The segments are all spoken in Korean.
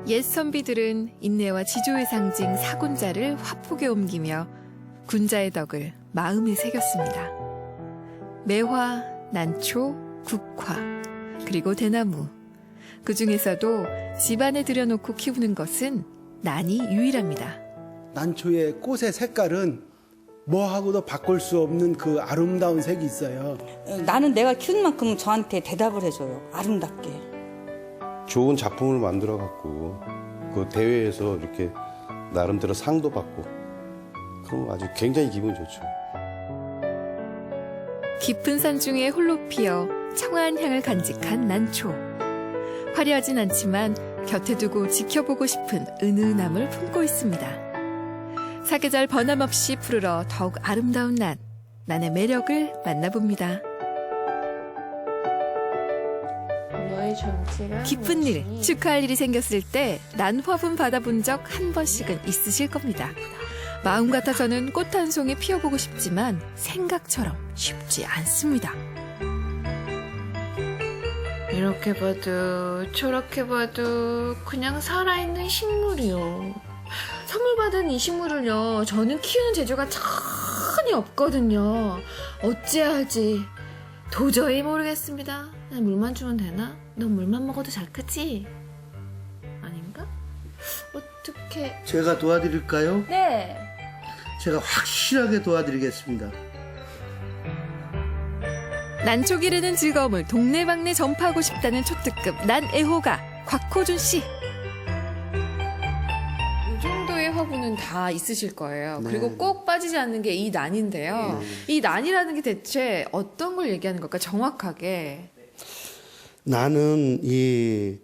옛 선비들은 인내와 지조의 상징 사군자를 화폭에 옮기며 군자의 덕을 마음에 새겼습니다. 매화, 난초, 국화, 그리고 대나무. 그 중에서도 집안에 들여놓고 키우는 것은 난이 유일합니다. 난초의 꽃의 색깔은 뭐하고도 바꿀 수 없는 그 아름다운 색이 있어요. 나는 내가 키운 만큼 저한테 대답을 해줘요. 아름답게. 좋은 작품을 만들어 갖고 그 대회에서 이렇게 나름대로 상도 받고 그럼 아주 굉장히 기분이 좋죠. 깊은 산 중에 홀로 피어 청아한 향을 간직한 난초. 화려하진 않지만 곁에 두고 지켜보고 싶은 은은함을 품고 있습니다. 사계절 번함없이 푸르러 더욱 아름다운 난의 매력을 만나봅니다. 기쁜 일, 축하할 일이 생겼을 때 난 화분 받아본 적 한 번씩은 있으실 겁니다. 마음 같아서는 꽃 한 송이 피워보고 싶지만 생각처럼 쉽지 않습니다. 이렇게 봐도 저렇게 봐도 그냥 살아있는 식물이요. 선물 받은 이 식물을요, 저는 키우는 재주가 전혀 없거든요. 어찌해야 할지 도저히 모르겠습니다. 그냥 물만 주면 되나? 너 물만 먹어도 잘 크지? 아닌가? 어떻게? 제가 도와드릴까요? 네. 제가 확실하게 도와드리겠습니다. 난초 기르는 즐거움을 동네방네 전파하고 싶다는 초특급 난 애호가 곽호준 씨. 이 정도의 화분은 다 있으실 거예요. 네. 그리고 꼭 빠지지 않는 게 이 난인데요. 이 난이라는 게 대체 어떤 걸 얘기하는 걸까? 정확하게. 나는 이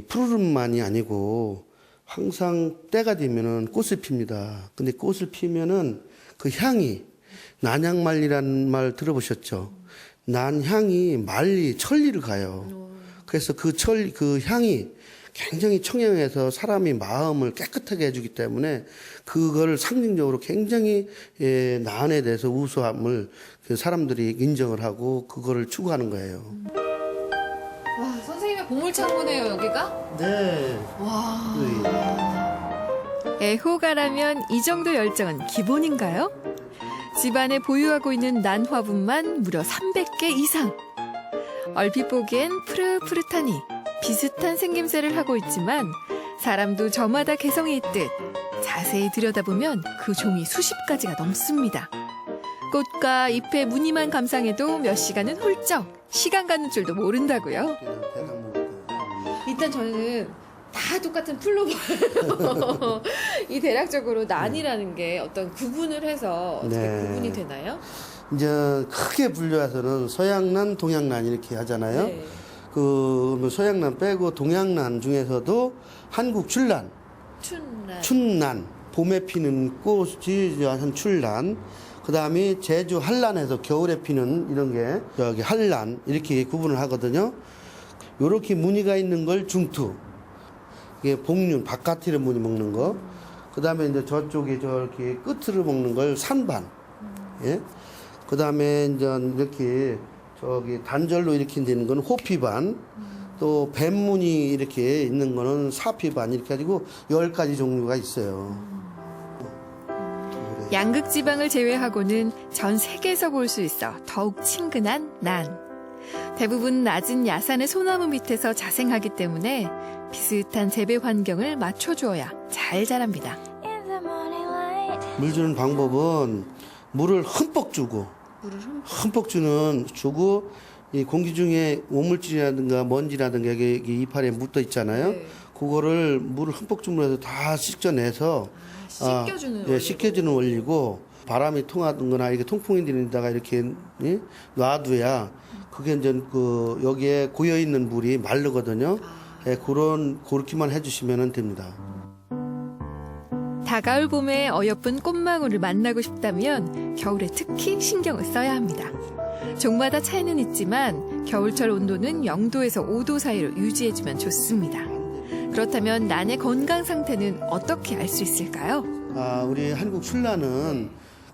푸르름만이 아니고 항상 때가 되면은 꽃을 핍니다. 근데 꽃을 피면은 그 향이 난향말리라는 말 들어보셨죠? 난향이 말리 천리를 가요. 그래서 그 향이 굉장히 청량해서 사람이 마음을 깨끗하게 해주기 때문에 그걸 상징적으로 굉장히 난에 대해서 우수함을 사람들이 인정을 하고 그거를 추구하는 거예요. 와, 선생님의 보물창고네요, 여기가? 네. 와. 애호가라면 이 정도 열정은 기본인가요? 집안에 보유하고 있는 난 화분만 무려 300개 이상. 얼핏 보기엔 푸릇푸릇하니 비슷한 생김새를 하고 있지만 사람도 저마다 개성이 있듯 자세히 들여다보면 그 종이 수십 가지가 넘습니다. 꽃과 잎의 무늬만 감상해도 몇 시간은 훌쩍 시간 가는 줄도 모른다고요. 일단 저는 다 똑같은 풀로 보여요. 이 대략적으로 난이라는 게 어떤 구분을 해서 어떻게 네. 구분이 되나요? 이제 크게 분류해서는 서양난, 동양난 이렇게 하잖아요. 네. 그 서양난 빼고 동양난 중에서도 한국 출난, 춘난, 봄에 피는 꽃이 한 출난, 그 다음에 제주 한란에서 겨울에 피는 이런 게 여기 한란 이렇게 구분을 하거든요. 요렇게 무늬가 있는 걸 중투, 이게 복륜 바깥으로 무늬 먹는 거, 그 다음에 이제 저쪽에 저렇게 끝으로 먹는 걸 산반, 예. 그 다음에 이제 이렇게 저기 단절로 이렇게 되는 건 호피반, 또 뱀무늬 이렇게 있는 거는 사피반 이렇게 가지고 10가지 종류가 있어요. 양극 지방을 제외하고는 전 세계에서 볼 수 있어 더욱 친근한 난. 대부분 낮은 야산의 소나무 밑에서 자생하기 때문에 비슷한 재배 환경을 맞춰주어야 잘 자랍니다. 물 주는 방법은 물을 흠뻑 주고, 흠뻑 주고 이 공기 중에 오물질이라든가 먼지라든가 이게 이파리에 묻어 있잖아요. 네. 그거를 물을 흠뻑 주면서 다 씻겨내서 씻겨주는 예, 씻겨주는 원리고, 바람이 통하거나 이렇게 통풍이 되는 데다가 이렇게 예? 놔둬야 그게 이제 그 여기에 고여 있는 물이 마르거든요. 예, 그렇게만 해주시면 됩니다. 다가올 봄에 어여쁜 꽃망울을 만나고 싶다면 겨울에 특히 신경을 써야 합니다. 종마다 차이는 있지만 겨울철 온도는 0도에서 5도 사이로 유지해주면 좋습니다. 그렇다면 난의 건강 상태는 어떻게 알 수 있을까요? 우리 한국 출란은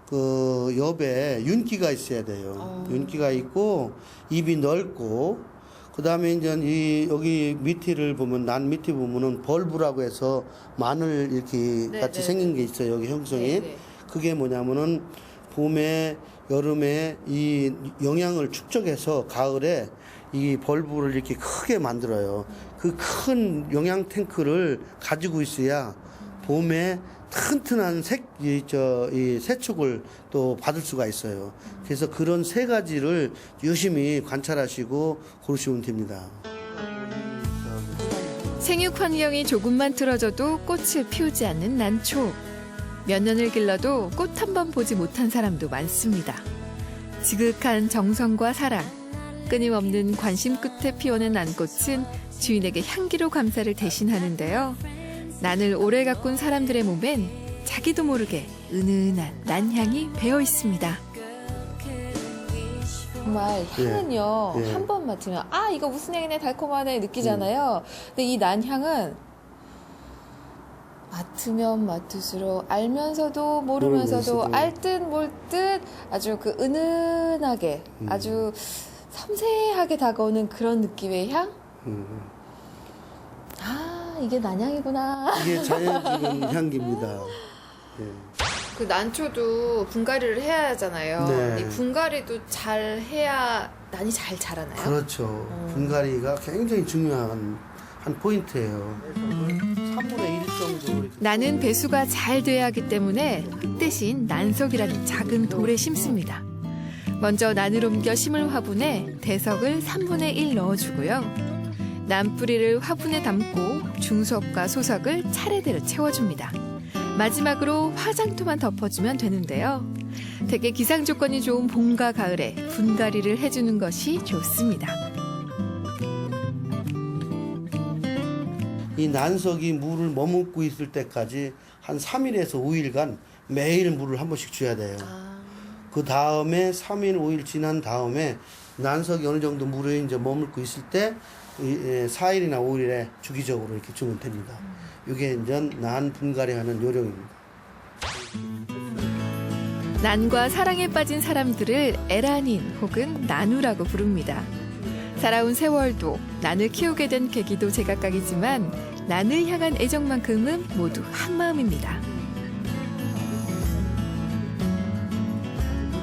그 엽에 윤기가 있어야 돼요. 윤기가 있고 입이 넓고 그다음에 이제 여기 밑을 보면 난 밑에 보면은 벌브라고 해서 마늘 이렇게 네, 같이 네, 생긴 게 있어요. 여기 형성이. 네, 네. 그게 뭐냐면은 봄에 여름에 이 영양을 축적해서 가을에 이 벌브를 이렇게 크게 만들어요. 그 큰 영양 탱크를 가지고 있어야 봄에 튼튼한 이 세축을 또 받을 수가 있어요. 그래서 그런 세 가지를 유심히 관찰하시고 고르시면 됩니다. 생육 환경이 조금만 틀어져도 꽃을 피우지 않는 난초. 몇 년을 길러도 꽃 한 번 보지 못한 사람도 많습니다. 지극한 정성과 사랑, 끊임없는 관심 끝에 피어낸 난꽃은 주인에게 향기로 감사를 대신하는데요. 난을 오래 가꾼 사람들의 몸엔 자기도 모르게 은은한 난향이 배어 있습니다. 정말 향은요 예. 한 번 맡으면 아 이거 무슨 향이네 달콤하네 느끼잖아요. 근데 이 난향은 맡으면 맡을수록 알면서도 모르면서도 모르면서도. 알 듯 몰 듯 아주 그 은은하게 아주 섬세하게 다가오는 그런 느낌의 향. 아 이게 난향이구나. 이게 자연스러운 향기입니다. 예. 그 난초도 분갈이를 해야 하잖아요. 네. 이 분갈이도 잘 해야 난이 잘 자라나요? 그렇죠. 분갈이가 굉장히 중요한 한 포인트예요. 3분의 1 정도. 이렇게 나는 배수가 잘 돼야 하기 때문에 흙 대신 난석이라는 작은 돌에 심습니다. 먼저 난을 옮겨 심을 화분에 대석을 3분의 1 넣어주고요. 난 뿌리를 화분에 담고 중석과 소석을 차례대로 채워줍니다. 마지막으로 화장토만 덮어주면 되는데요. 대개 기상 조건이 좋은 봄과 가을에 분갈이를 해주는 것이 좋습니다. 이 난석이 물을 머금고 있을 때까지 한 3일에서 5일간 매일 물을 한 번씩 줘야 돼요. 그 다음에 3일, 5일 지난 다음에 난석이 어느 정도 물에 이제 머물고 있을 때 4일이나 5일에 주기적으로 이렇게 주면 됩니다. 이게 이제 난 분갈이하는 요령입니다. 난과 사랑에 빠진 사람들을 에라닌 혹은 나누라고 부릅니다. 살아온 세월도 난을 키우게 된 계기도 제각각이지만 난을 향한 애정만큼은 모두 한마음입니다.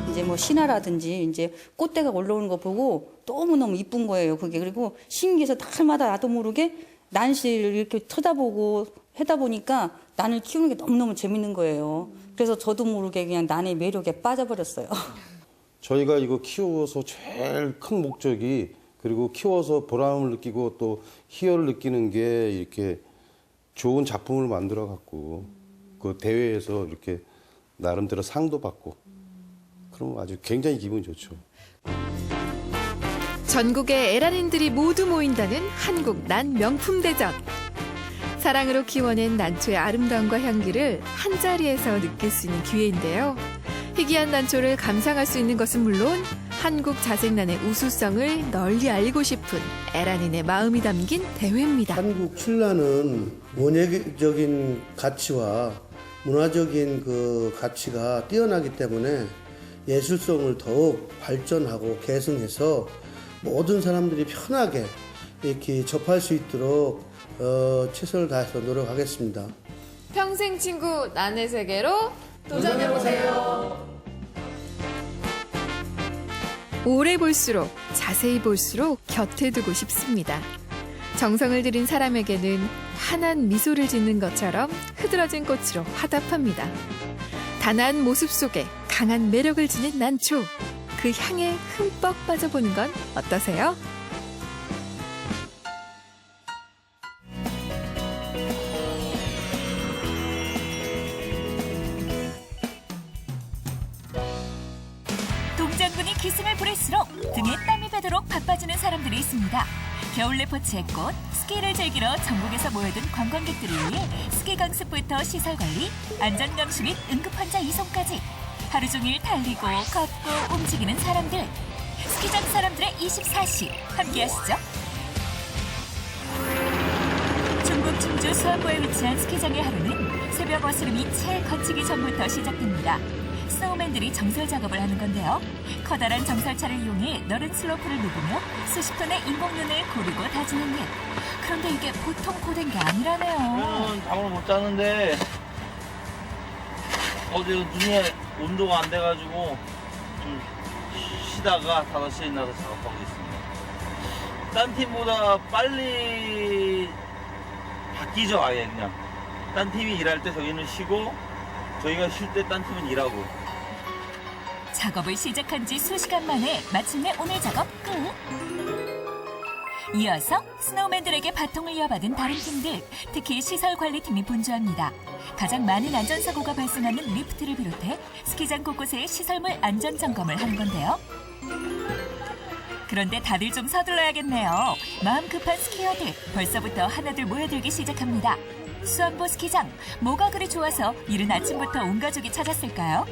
이제 뭐 신화라든지 이제 꽃대가 올라오는 거 보고 너무너무 이쁜 거예요. 그게. 그리고 신기해서 날마다 나도 모르게 난시를 이렇게 쳐다보고 하다 보니까 난을 키우는 게 너무너무 재밌는 거예요. 그래서 저도 모르게 그냥 난의 매력에 빠져버렸어요. 저희가 이거 키워서 제일 큰 목적이 그리고 키워서 보람을 느끼고 또 희열을 느끼는 게 이렇게 좋은 작품을 만들어 갖고 그 대회에서 이렇게 나름대로 상도 받고 그러면 아주 굉장히 기분이 좋죠. 전국의 에라닌들이 모두 모인다는 한국 난 명품 대전. 사랑으로 키워낸 난초의 아름다움과 향기를 한자리에서 느낄 수 있는 기회인데요. 희귀한 난초를 감상할 수 있는 것은 물론 한국 자생난의 우수성을 널리 알리고 싶은 에라닌의 마음이 담긴 대회입니다. 한국 출란은 원예적인 가치와 문화적인 그 가치가 뛰어나기 때문에 예술성을 더욱 발전하고 계승해서 모든 사람들이 편하게 이렇게 접할 수 있도록 최선을 다해서 노력하겠습니다. 평생 친구 난의 세계로 도전해보세요. 오래 볼수록 자세히 볼수록 곁에 두고 싶습니다. 정성을 들인 사람에게는 환한 미소를 짓는 것처럼 흐드러진 꽃으로 화답합니다. 단아한 모습 속에 강한 매력을 지닌 난초. 그 향에 흠뻑 빠져보는 건 어떠세요? 동장군이 기승을 부릴수록 등에 땀이 배도록 바빠지는 사람들이 있습니다. 겨울 레포츠의 꽃, 스키를 즐기러 전국에서 모여든 관광객들을 위해 스키 강습부터 시설관리, 안전감시 및 응급환자 이송까지 하루 종일 달리고 걷고 움직이는 사람들. 스키장 사람들의 24시 함께 하시죠. 중국 충주 수안보에 위치한 스키장의 하루는 새벽 어스름이 채 거치기 전부터 시작됩니다. 스노우맨들이 정설 작업을 하는 건데요. 커다란 정설차를 이용해 너른 슬로프를 누비며 수십 톤의 인공눈을 고르고 다지는 일. 그런데 이게 보통 고된 게 아니라네요. 그러면 잠을 못 자는데 어제 눈이 온도가 안 돼가지고 좀 쉬다가 5시에 일어나서 작업하고 있습니다. 딴 팀보다 빨리 바뀌죠, 아예 그냥. 딴 팀이 일할 때 저희는 쉬고 저희가 쉴 때 딴 팀은 일하고. 작업을 시작한 지 수시간 만에 마침내 오늘 작업 끝. 이어서 스노우맨들에게 바통을 이어받은 다른 팀들, 특히 시설관리팀이 분주합니다. 가장 많은 안전사고가 발생하는 리프트를 비롯해 스키장 곳곳의 시설물 안전점검을 하는 건데요. 그런데 다들 좀 서둘러야겠네요. 마음 급한 스키어들 벌써부터 하나둘 모여들기 시작합니다. 수안보 스키장, 뭐가 그리 좋아서 이른 아침부터 온 가족이 찾았을까요?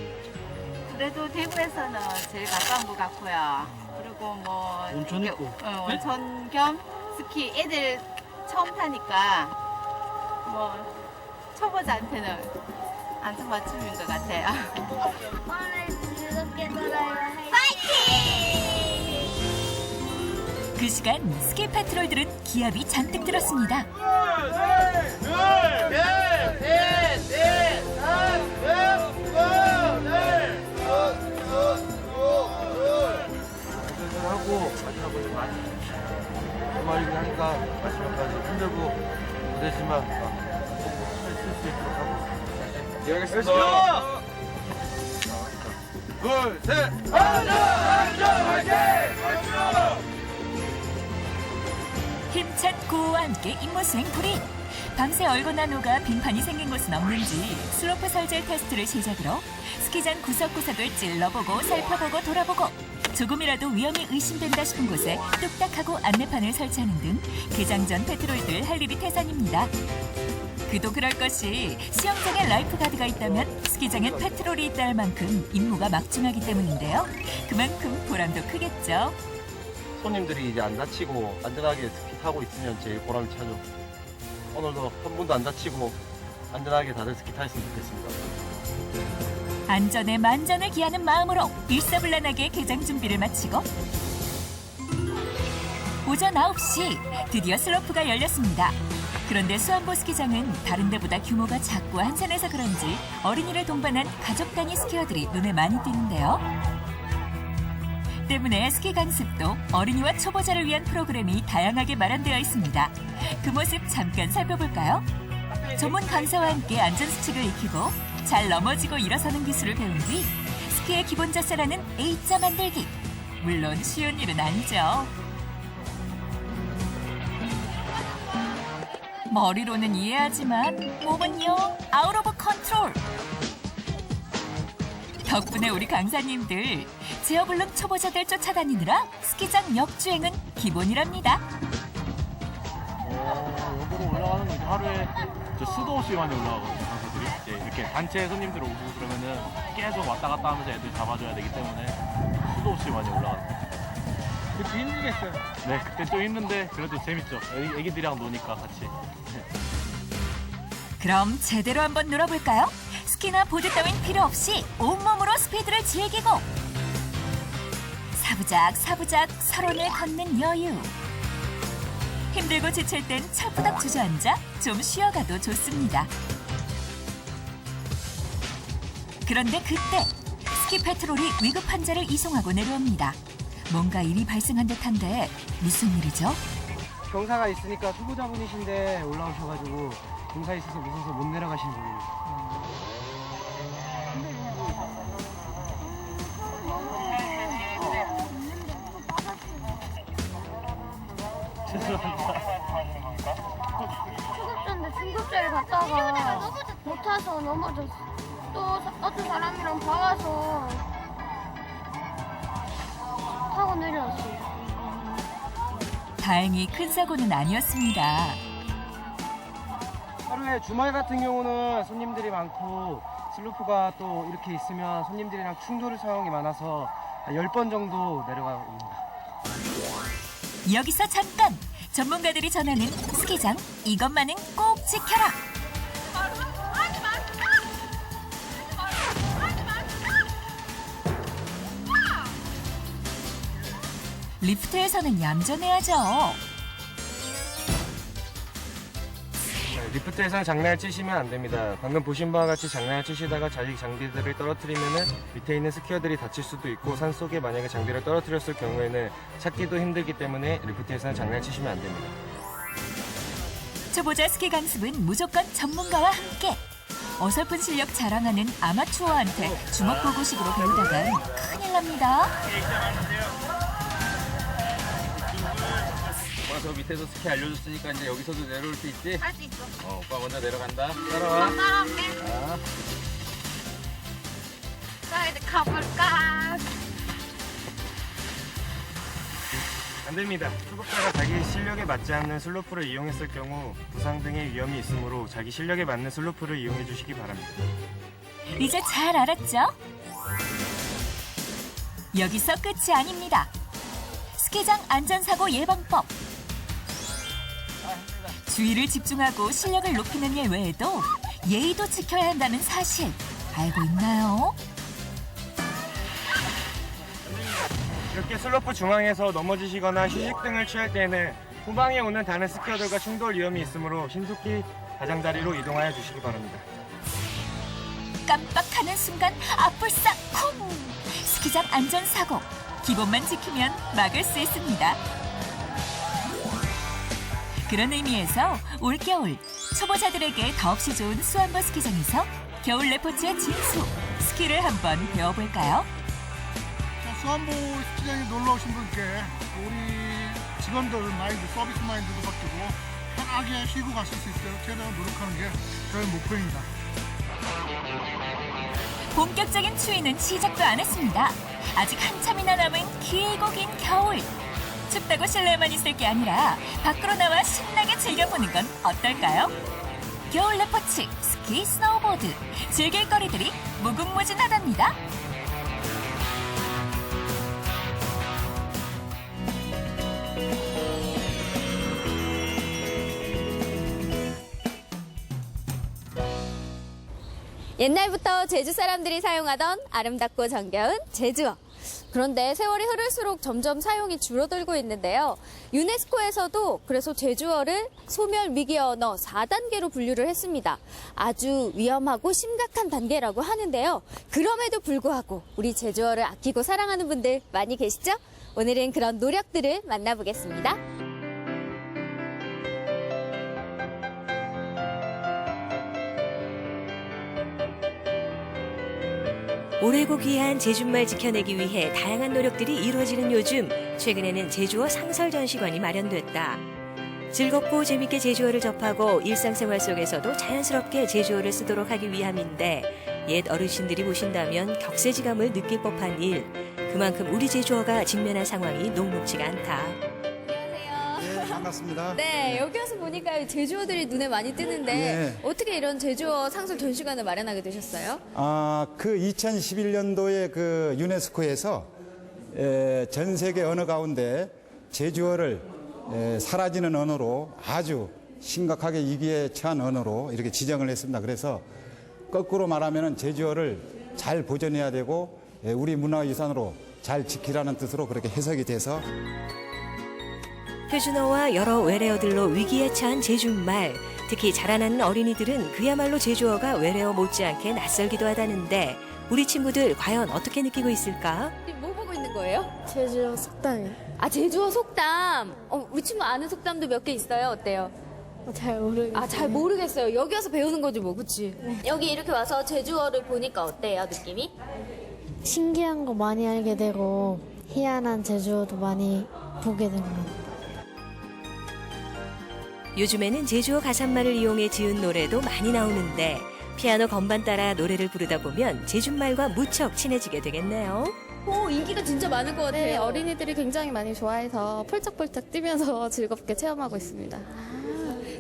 그래도 대구에서는 제일 가까운 것 같고요. 그리고 뭐 온천 있고. 온천 겸 스키 애들 처음 타니까 뭐 초보자한테는 안성맞춤인 것 같아요. 그 시간 스키 패트롤들은 기합이 잔뜩 들었습니다. 하고 마지막으로 많이 주말이긴 하니까 마지막까지 힘들고 무대지만 쓸수 있도록 하고. 알겠습니다. 둘, 셋. 힘찬 구호와 함께 임무 수행 불이. 밤새 얼거나 녹아 빙판이 생긴 곳은 없는지 슬로프 설절 테스트를 시작으로 스키장 구석구석을 찔러보고 살펴보고 돌아보고 조금이라도 위험이 의심된다 싶은 곳에 뚝딱하고 안내판을 설치하는 등 개장 전 패트롤들 할 일이 태산입니다. 그도 그럴 것이 수영장에 라이프가드가 있다면 스키장엔 패트롤이 있다 할 만큼 임무가 막중하기 때문인데요. 그만큼 보람도 크겠죠. 손님들이 이제 안 다치고 안전하게 스키 타고 있으면 제일 보람이 차죠. 오늘도 한 분도 안 다치고 안전하게 다들 스키 타셨으면 좋겠습니다. 안전에 만전을 기하는 마음으로 일사불란하게 개장 준비를 마치고 오전 9시 드디어 슬로프가 열렸습니다. 그런데 수안보 스키장은 다른 데보다 규모가 작고 한산해서 그런지 어린이를 동반한 가족 단위 스키어들이 눈에 많이 띄는데요. 때문에 스키 강습도 어린이와 초보자를 위한 프로그램이 다양하게 마련되어 있습니다. 그 모습 잠깐 살펴볼까요? 전문 강사와 함께 안전수칙을 익히고 잘 넘어지고 일어서는 기술을 배운 뒤 스키의 기본 자세라는 A자 만들기. 물론 쉬운 일은 아니죠. 머리로는 이해하지만 몸은요 아웃 오브 컨트롤. 덕분에 우리 강사님들 제어불능 초보자들 쫓아다니느라 스키장 역주행은 기본이랍니다. 여기로 올라가는 건 하루에 수도 없이 많이 올라가거든요. 강사들이 이제 이렇게 단체 손님들 오고 그러면은 계속 왔다 갔다 하면서 애들 잡아줘야 되기 때문에 수도 없이 많이 올라가요. 그때 힘들겠어요. 네, 그때 좀 힘든데 그래도 재밌죠. 애기들이랑 노니까 같이. 그럼 제대로 한번 놀아볼까요? 스키나 보드 따윈 필요 없이 온몸으로 스피드를 즐기고 사부작 서론을 걷는 여유. 힘들고 지칠 땐 철푸덕 주저앉아 좀 쉬어가도 좋습니다. 그런데 그때 스키 패트롤이 위급 환자를 이송하고 내려옵니다. 뭔가 일이 발생한 듯한데 무슨 일이죠? 경사가 있으니까 초보자분이신데 올라오셔가지고 경사 있어서 무서워서 못 내려가시는 분이에요. 초급자인데 중급자에 갔다가 못 타서 넘어졌어. 또 어떤 사람이랑 박아서 타고 내려왔어요. 다행히 큰 사고는 아니었습니다. 하루에 주말 같은 경우는 손님들이 많고 슬로프가 또 이렇게 있으면 손님들이랑 충돌 상황이 많아서 10번 정도 내려가고 있습니다. 여기서 잠깐! 전문가들이 전하는 스키장 이것만은 꼭 지켜라! 리프트에서는 얌전해야죠. 리프트에서는 장난을 치시면 안 됩니다. 방금 보신 바와 같이 장난을 치시다가 자기 장비들을 떨어뜨리면은 밑에 있는 스키어들이 다칠 수도 있고 산속에 만약에 장비를 떨어뜨렸을 경우에는 찾기도 힘들기 때문에 리프트에서는 장난을 치시면 안 됩니다. 초보자 스키 강습은 무조건 전문가와 함께. 어설픈 실력 자랑하는 아마추어한테 주먹보고식으로 배우다간 큰일 납니다. 오빠 저 밑에서 스키 알려줬으니까 이제 여기서도 내려올 수 있지? 할 수 있어. 오빠 먼저 내려간다. 따라와. 따라올게. 아. 자, 이제 가볼까? 안 됩니다. 초급자가 자기 실력에 맞지 않는 슬로프를 이용했을 경우 부상 등의 위험이 있으므로 자기 실력에 맞는 슬로프를 이용해 주시기 바랍니다. 이제 잘 알았죠? 여기서 끝이 아닙니다. 스키장 안전사고 예방법. 주의를 집중하고 실력을 높이는 일 외에도 예의도 지켜야 한다는 사실 알고 있나요? 이렇게 슬로프 중앙에서 넘어지시거나 휴식 등을 취할 때에는 후방에 오는 다른 스키어들과 충돌 위험이 있으므로 신속히 가장자리로 이동하여 주시기 바랍니다. 깜빡하는 순간 앞불싹 쿵! 스키장 안전사고 기본만 지키면 막을 수 있습니다. 그런 의미에서 올겨울 초보자들에게 더없이 좋은 수안보 스키장에서 겨울 레포츠의 진수 스키를 한번 배워볼까요? 수안보 스키장에 놀러 오신 분께 우리 직원들 마인드, 서비스 마인드도 바뀌고 편하게 쉬고 가실 수 있도록 최대한 노력하는 게 저희 목표입니다. 본격적인 추위는 시작도 안 했습니다. 아직 한참이나 남은 길고 긴 겨울. 춥다고 실내에만 있을 게 아니라 밖으로 나와 신나게 즐겨보는 건 어떨까요? 겨울 레포츠, 스키, 스노우보드, 즐길 거리들이 무궁무진하답니다. 옛날부터 제주 사람들이 사용하던 아름답고 정겨운 제주어. 그런데 세월이 흐를수록 점점 사용이 줄어들고 있는데요. 유네스코에서도 그래서 제주어를 소멸 위기 언어 4단계로 분류를 했습니다. 아주 위험하고 심각한 단계라고 하는데요. 그럼에도 불구하고 우리 제주어를 아끼고 사랑하는 분들 많이 계시죠? 오늘은 그런 노력들을 만나보겠습니다. 오래고 귀한 제주말 지켜내기 위해 다양한 노력들이 이루어지는 요즘, 최근에는 제주어 상설 전시관이 마련됐다. 즐겁고 재밌게 제주어를 접하고 일상생활 속에서도 자연스럽게 제주어를 쓰도록 하기 위함인데, 옛 어르신들이 보신다면 격세지감을 느낄 법한 일, 그만큼 우리 제주어가 직면한 상황이 녹록지가 않다. 안녕하세요. 반갑습니다. 네, 여기 와서 보니까 제주어들이 눈에 많이 뜨는데 네. 어떻게 이런 제주어 상설 전시관을 마련하게 되셨어요? 그 2011년도에 그 유네스코에서 전 세계 언어 가운데 제주어를 사라지는 언어로 아주 심각하게 위기에 처한 언어로 이렇게 지정을 했습니다. 그래서 거꾸로 말하면 제주어를 잘 보존해야 되고 우리 문화유산으로 잘 지키라는 뜻으로 그렇게 해석이 돼서 표준어와 여러 외래어들로 위기에 처한 제주말, 특히 자라나는 어린이들은 그야말로 제주어가 외래어 못지않게 낯설기도 하다는데 우리 친구들 과연 어떻게 느끼고 있을까? 뭐 보고 있는 거예요? 제주어 속담이요. 아, 제주어 속담. 우리 친구 아는 속담도 몇 개 있어요. 어때요? 잘 모르겠어요. 아, 잘 모르겠어요. 여기 와서 배우는 거지 뭐, 그치? 여기 이렇게 와서 제주어를 보니까 어때요, 느낌이? 신기한 거 많이 알게 되고 희한한 제주어도 많이 보게 됩니다. 요즘에는 제주어 가사말을 이용해 지은 노래도 많이 나오는데 피아노 건반 따라 노래를 부르다 보면 제주말과 무척 친해지게 되겠네요. 오, 인기가 진짜 많을 것 같아요. 네, 어린이들이 굉장히 많이 좋아해서 펄쩍펄쩍 뛰면서 즐겁게 체험하고 있습니다.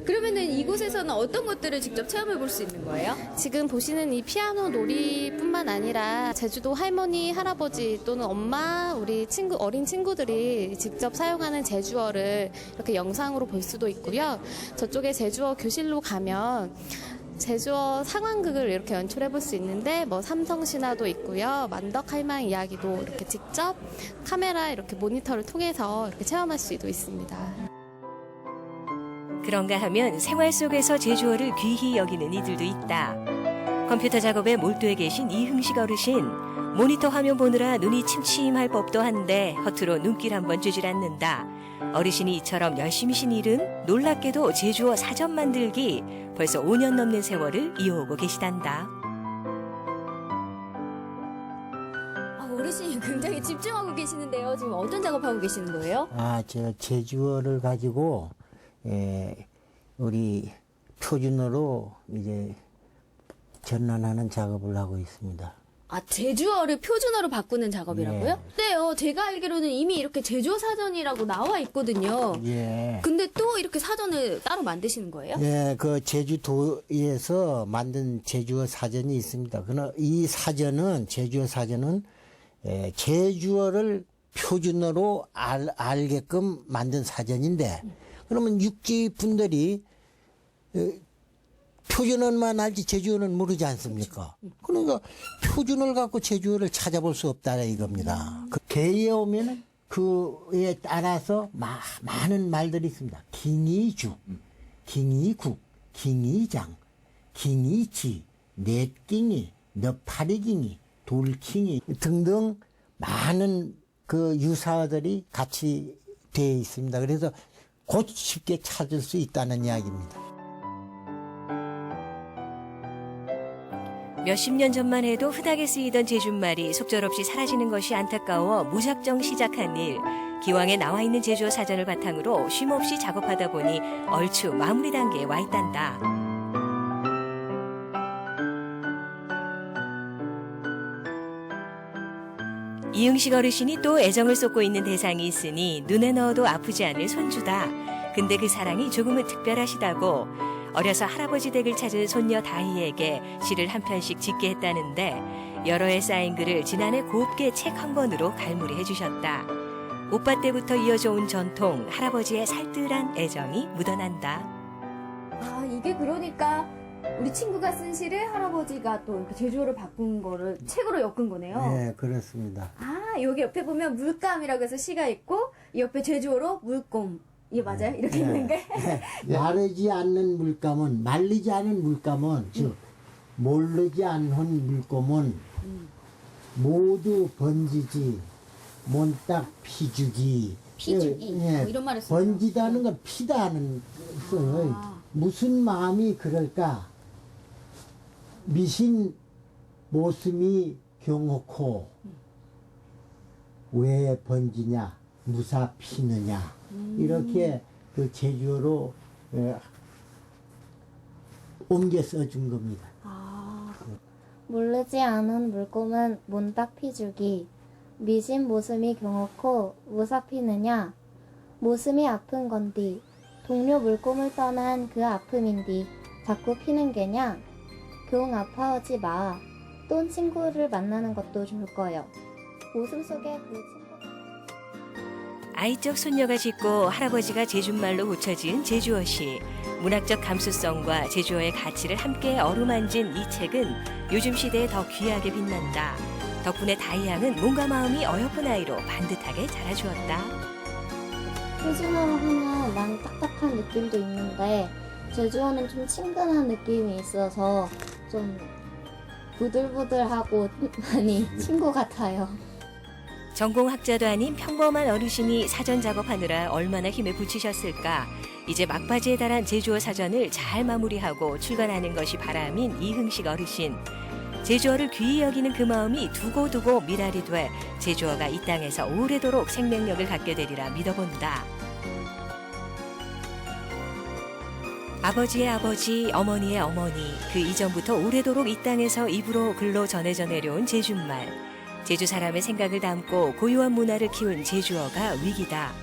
그러면은 이곳에서는 어떤 것들을 직접 체험해 볼 수 있는 거예요? 지금 보시는 이 피아노 놀이뿐만 아니라 제주도 할머니, 할아버지 또는 엄마, 우리 어린 친구들이 직접 사용하는 제주어를 이렇게 영상으로 볼 수도 있고요. 저쪽에 제주어 교실로 가면 제주어 상황극을 이렇게 연출해 볼 수 있는데 뭐 삼성신화도 있고요. 만덕할망 이야기도 이렇게 직접 카메라 이렇게 모니터를 통해서 이렇게 체험할 수도 있습니다. 그런가 하면 생활 속에서 제주어를 귀히 여기는 이들도 있다. 컴퓨터 작업에 몰두해 계신 이흥식 어르신. 모니터 화면 보느라 눈이 침침할 법도 한데 허투루 눈길 한번 주질 않는다. 어르신이 이처럼 열심히신 일은 놀랍게도 제주어 사전 만들기 벌써 5년 넘는 세월을 이어오고 계시단다. 어르신이 굉장히 집중하고 계시는데요. 지금 어떤 작업하고 계시는 거예요? 저 제주어를 가지고 우리 표준어로 이제 전환하는 작업을 하고 있습니다. 제주어를 표준어로 바꾸는 작업이라고요? 네요. 제가 알기로는 이미 이렇게 제주어 사전이라고 나와 있거든요. 예. 근데 또 이렇게 사전을 따로 만드시는 거예요? 네, 그 제주도에서 만든 제주어 사전이 있습니다. 그러나 이 사전은 제주어 사전은 제주어를 표준어로 알게끔 만든 사전인데 그러면 육지 분들이 표준어만 알지 제주어는 모르지 않습니까? 그러니까 표준어를 갖고 제주어를 찾아볼 수 없다 이겁니다. 그 개에 오면은 그에 따라서 많은 말들이 있습니다. 깅이죽, 깅이국, 깅이장, 깅이지, 넷깅이, 너파리깅이, 돌깅이 등등 많은 그 유사어들이 같이 되어 있습니다. 그래서 곧 쉽게 찾을 수 있다는 이야기입니다. 몇십 년 전만 해도 흔하게 쓰이던 제주말이 속절없이 사라지는 것이 안타까워 무작정 시작한 일. 기왕에 나와 있는 제주어 사전을 바탕으로 쉼없이 작업하다 보니 얼추 마무리 단계에 와 있단다. 이흥식 어르신이 또 애정을 쏟고 있는 대상이 있으니 눈에 넣어도 아프지 않을 손주다. 근데 그 사랑이 조금은 특별하시다고 어려서 할아버지 댁을 찾은 손녀 다희에게 시를 한 편씩 짓게 했다는데 여러 해 쌓인 글을 지난해 곱게 책 한 권으로 갈무리해 주셨다. 오빠 때부터 이어져 온 전통, 할아버지의 살뜰한 애정이 묻어난다. 이게 그러니까 우리 친구가 쓴 시를 할아버지가 또 이렇게 제주어를 바꾼 거를 책으로 엮은 거네요. 네, 그렇습니다. 여기 옆에 보면 물감이라고 해서 시가 있고 이 옆에 제주어로 물꼼. 이게 맞아요? 이렇게 있는 게? 마르지 않는 물감은, 말리지 않은 물감은, 즉, 모르지 않은 물감은 모두 번지지, 몬딱 피주기. 피주기. 이런 말을 써요. 번지다는 건 피다는 써요. 무슨 마음이 그럴까? 미신 모습이 경혹호. 왜 번지냐? 무사 피느냐? 이렇게 그 제주어로 옮겨 써준 겁니다. 모르지 않은 물고문 몬딱 피주기. 미신 모슴이 경혹호 무사 피느냐. 모슴이 아픈 건디. 동료 물고물 떠난 그 아픔인디. 자꾸 피는 게냐. 경 아파하지 마. 또 친구를 만나는 것도 좋을 거요. 모슴 속에 그 친구. 아이적 손녀가 짓고 할아버지가 제주말로 고쳐지은 제주어시. 문학적 감수성과 제주어의 가치를 함께 어루만진 이 책은 요즘 시대에 더 귀하게 빛난다. 덕분에 다희양은 몸과 마음이 어여쁜 아이로 반듯하게 자라주었다. 표준어로 하면 많이 딱딱한 느낌도 있는데 제주어는 좀 친근한 느낌이 있어서 좀 부들부들하고 많이 친구 같아요. 전공학자도 아닌 평범한 어르신이 사전 작업하느라 얼마나 힘을 붙이셨을까. 이제 막바지에 달한 제주어 사전을 잘 마무리하고 출간하는 것이 바람인 이흥식 어르신. 제주어를 귀히 여기는 그 마음이 두고두고 미랄이 돼 제주어가 이 땅에서 오래도록 생명력을 갖게 되리라 믿어본다. 아버지의 아버지, 어머니의 어머니, 그 이전부터 오래도록 이 땅에서 입으로 글로 전해져 내려온 제주말. 제주 사람의 생각을 담고 고유한 문화를 키운 제주어가 위기다.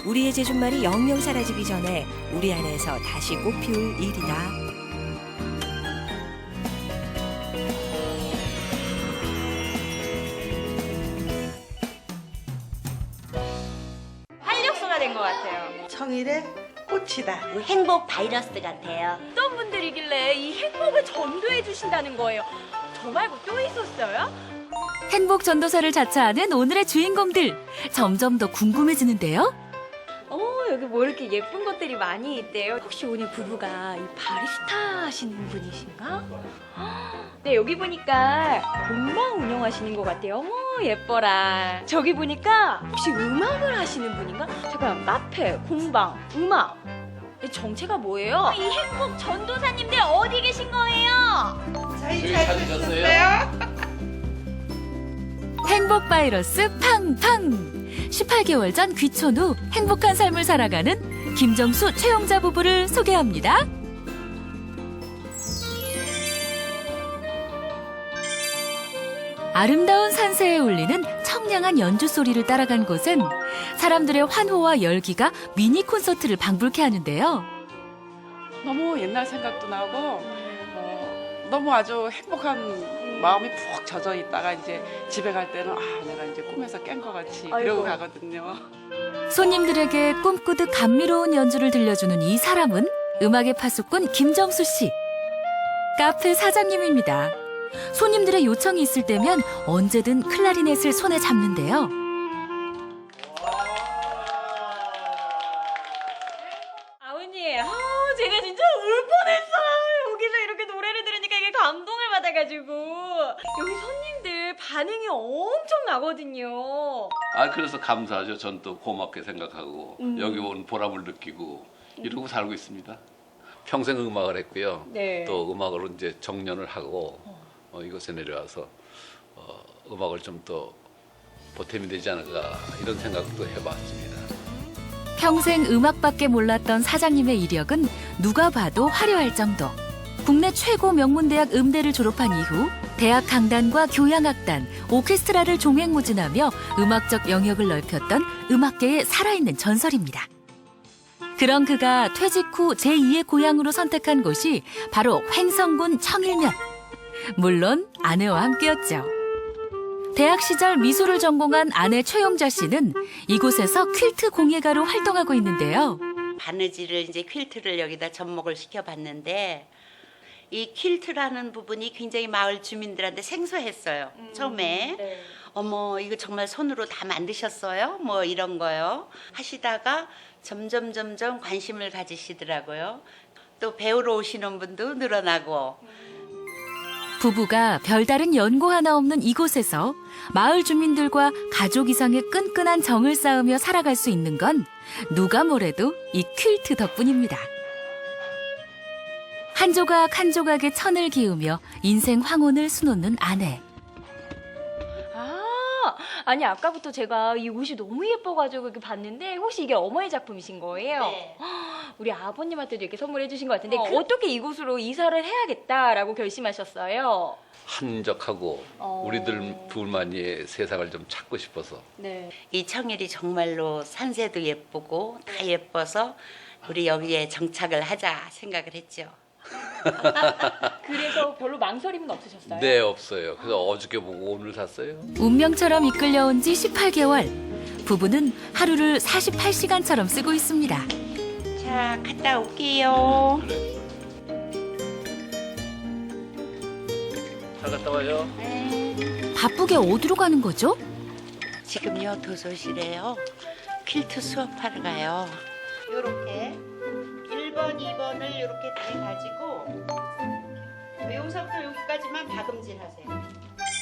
우리의 제주말이 영영 사라지기 전에 우리 안에서 다시 꽃피울 일이다. 활력소가 된 것 같아요. 청일의 꽃이다. 행복 바이러스 같아요. 어떤 분들이길래 이 행복을 전도해 주신다는 거예요. 저 말고 또 있었어요? 행복 전도사를 자처하는 오늘의 주인공들. 점점 더 궁금해지는데요. 여기 뭐 이렇게 예쁜 것들이 많이 있대요. 혹시 오늘 부부가 이 바리스타 하시는 분이신가? 네, 여기 보니까 공방 운영하시는 것 같아요. 어머, 예뻐라. 저기 보니까 혹시 음악을 하시는 분인가? 잠깐, 마페, 공방, 음악. 이 정체가 뭐예요? 이 행복 전도사님들 어디 계신 거예요? 저희 찾으셨어요? 행복 바이러스 팡팡. 18개월 전 귀촌 후 행복한 삶을 살아가는 김정수 최영자 부부를 소개합니다. 아름다운 산새에 울리는 청량한 연주 소리를 따라간 곳엔 사람들의 환호와 열기가 미니 콘서트를 방불케 하는데요. 너무 옛날 생각도 나고 너무 아주 행복한 마음이 푹 젖어 있다가 이제 집에 갈 때는 내가 이제 꿈에서 깬 것 같이 그러고 가거든요. 손님들에게 꿈꾸듯 감미로운 연주를 들려주는 이 사람은 음악의 파수꾼 김정수 씨. 카페 사장님입니다. 손님들의 요청이 있을 때면 언제든 클라리넷을 손에 잡는데요. 아버님, 제가 진짜 울 뻔했어요. 여기서 이렇게 노래를 들으니까 이게 감동을 받아가지고 여기 손님들 반응이 엄청 나거든요. 그래서 감사하죠. 전 또 고맙게 생각하고 여기 온 보람을 느끼고 이러고 살고 있습니다. 평생 음악을 했고요. 네. 또 음악으로 이제 정년을 하고 이곳에 내려와서 음악을 좀 더 보탬이 되지 않을까 이런 생각도 해봤습니다. 평생 음악밖에 몰랐던 사장님의 이력은 누가 봐도 화려할 정도. 국내 최고 명문대학 음대를 졸업한 이후 대학 강단과 교향악단, 오케스트라를 종횡무진하며 음악적 영역을 넓혔던 음악계의 살아있는 전설입니다. 그런 그가 퇴직 후 제2의 고향으로 선택한 곳이 바로 횡성군 청일면. 물론 아내와 함께였죠. 대학 시절 미술을 전공한 아내 최용자 씨는 이곳에서 퀼트 공예가로 활동하고 있는데요. 바느질을 이제 퀼트를 여기다 접목을 시켜봤는데 이 퀼트라는 부분이 굉장히 마을 주민들한테 생소했어요. 처음에. 네. 어머 이거 정말 손으로 다 만드셨어요? 뭐 이런 거요. 하시다가 점점 관심을 가지시더라고요. 또 배우러 오시는 분도 늘어나고. 부부가 별다른 연고 하나 없는 이곳에서 마을 주민들과 가족 이상의 끈끈한 정을 쌓으며 살아갈 수 있는 건 누가 뭐래도 이 퀼트 덕분입니다. 한 조각 한 조각에 천을 기우며 인생 황혼을 수놓는 아내. 아니 아까부터 제가 이 옷이 너무 예뻐가지고 이렇게 봤는데 혹시 이게 어머니 작품이신 거예요? 네. 우리 아버님한테도 이렇게 선물해 주신 것 같은데 어떻게 이곳으로 이사를 해야겠다라고 결심하셨어요? 한적하고 우리들 둘만의 세상을 좀 찾고 싶어서. 네. 이 청일이 정말로 산세도 예쁘고 다 예뻐서 우리 여기에 정착을 하자 생각을 했죠. 그래서 별로 망설임은 없으셨어요? 네, 없어요. 그래서 어저께 보고 오늘 샀어요. 운명처럼 이끌려온 지 18개월. 부부는 하루를 48시간처럼 쓰고 있습니다. 자, 갔다 올게요. 그래. 잘 갔다 와요. 바쁘게 어디로 가는 거죠? 지금요 도서실에요. 퀼트 수업하러 가요. 요렇게 1번, 2번을 이렇게 다 가지고 여기서부터 여기까지만 박음질 하세요.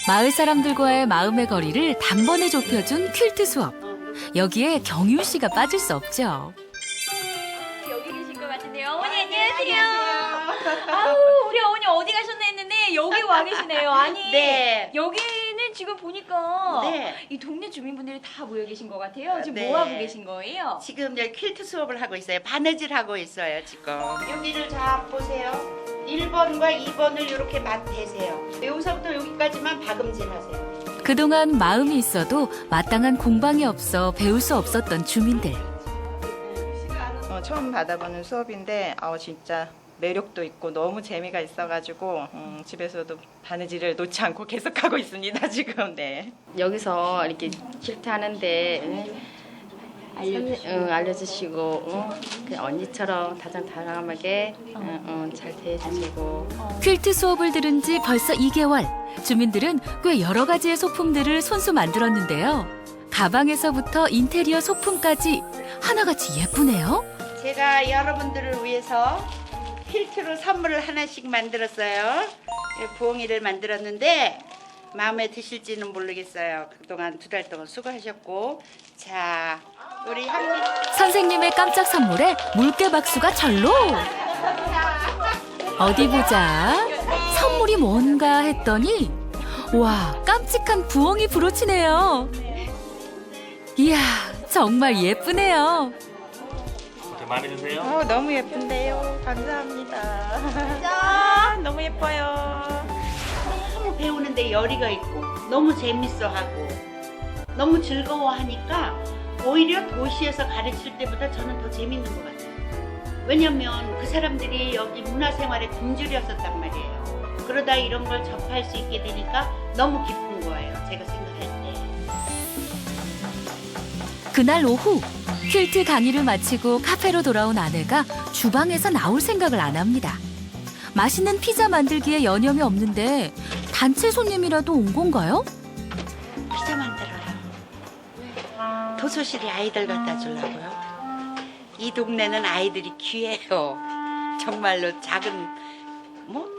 마을 사람들과의 마음의 거리를 단번에 좁혀준 퀼트 수업. 여기에 경유 씨가 빠질 수 없죠. 여기 계신 것 같은데요. 어머니 안녕하세요. 아우 우리 어머니 어디 가셨나 했는데 여기 와 계시네요. 아니 네. 여기는 지금 보니까 네. 이 동네 주민분들이 다 모여 계신 것 같아요. 지금 네. 뭐 하고 계신 거예요? 지금 여기 퀼트 수업을 하고 있어요. 바느질 하고 있어요 지금. 여기를 자 보세요. 1번과 2번을 이렇게 맞대세요. 여기서부터 여기까지만 박음질 하세요. 그동안 마음이 있어도 마땅한 공방이 없어 배울 수 없었던 주민들. 처음 받아보는 수업인데 진짜 매력도 있고 너무 재미가 있어가지고 집에서도 바느질을 놓지 않고 계속하고 있습니다 지금. 네. 여기서 이렇게 퀼트 하는데 알려주시고 그 언니처럼 다정다감하게 잘 대해주시고. 퀼트 수업을 들은 지 벌써 2개월. 주민들은 꽤 여러 가지의 소품들을 손수 만들었는데요. 가방에서부터 인테리어 소품까지 하나같이 예쁘네요. 제가 여러분들을 위해서 퀼트로 선물을 하나씩 만들었어요. 부엉이를 만들었는데 마음에 드실지는 모르겠어요. 그동안 2달 동안 수고하셨고. 자, 우리 향미 선생님의 깜짝 선물에 물개 박수가 절로. 어디 보자. 선물이 뭔가 했더니 와, 깜찍한 부엉이 브로치네요. 이야, 정말 예쁘네요. 고생 많이 드세요. 너무 예쁜데요. 감사합니다. 너무 예뻐요. 너무 배우는데 열의가 있고 너무 재밌어하고 너무 즐거워하니까 오히려 도시에서 가르칠 때보다 저는 더 재밌는 것 같아요. 왜냐면 그 사람들이 여기 문화생활의 금줄이었었단 말이에요. 그러다 이런 걸 접할 수 있게 되니까 너무 기쁜 거예요. 제가 생각할 때. 그날 오후 퀼트 강의를 마치고 카페로 돌아온 아내가 주방에서 나올 생각을 안 합니다. 맛있는 피자 만들기에 여념이 없는데 단체 손님이라도 온 건가요? 피자 만들어요. 도서실에 아이들 갖다 주려고요. 이 동네는 아이들이 귀해요. 정말로 작은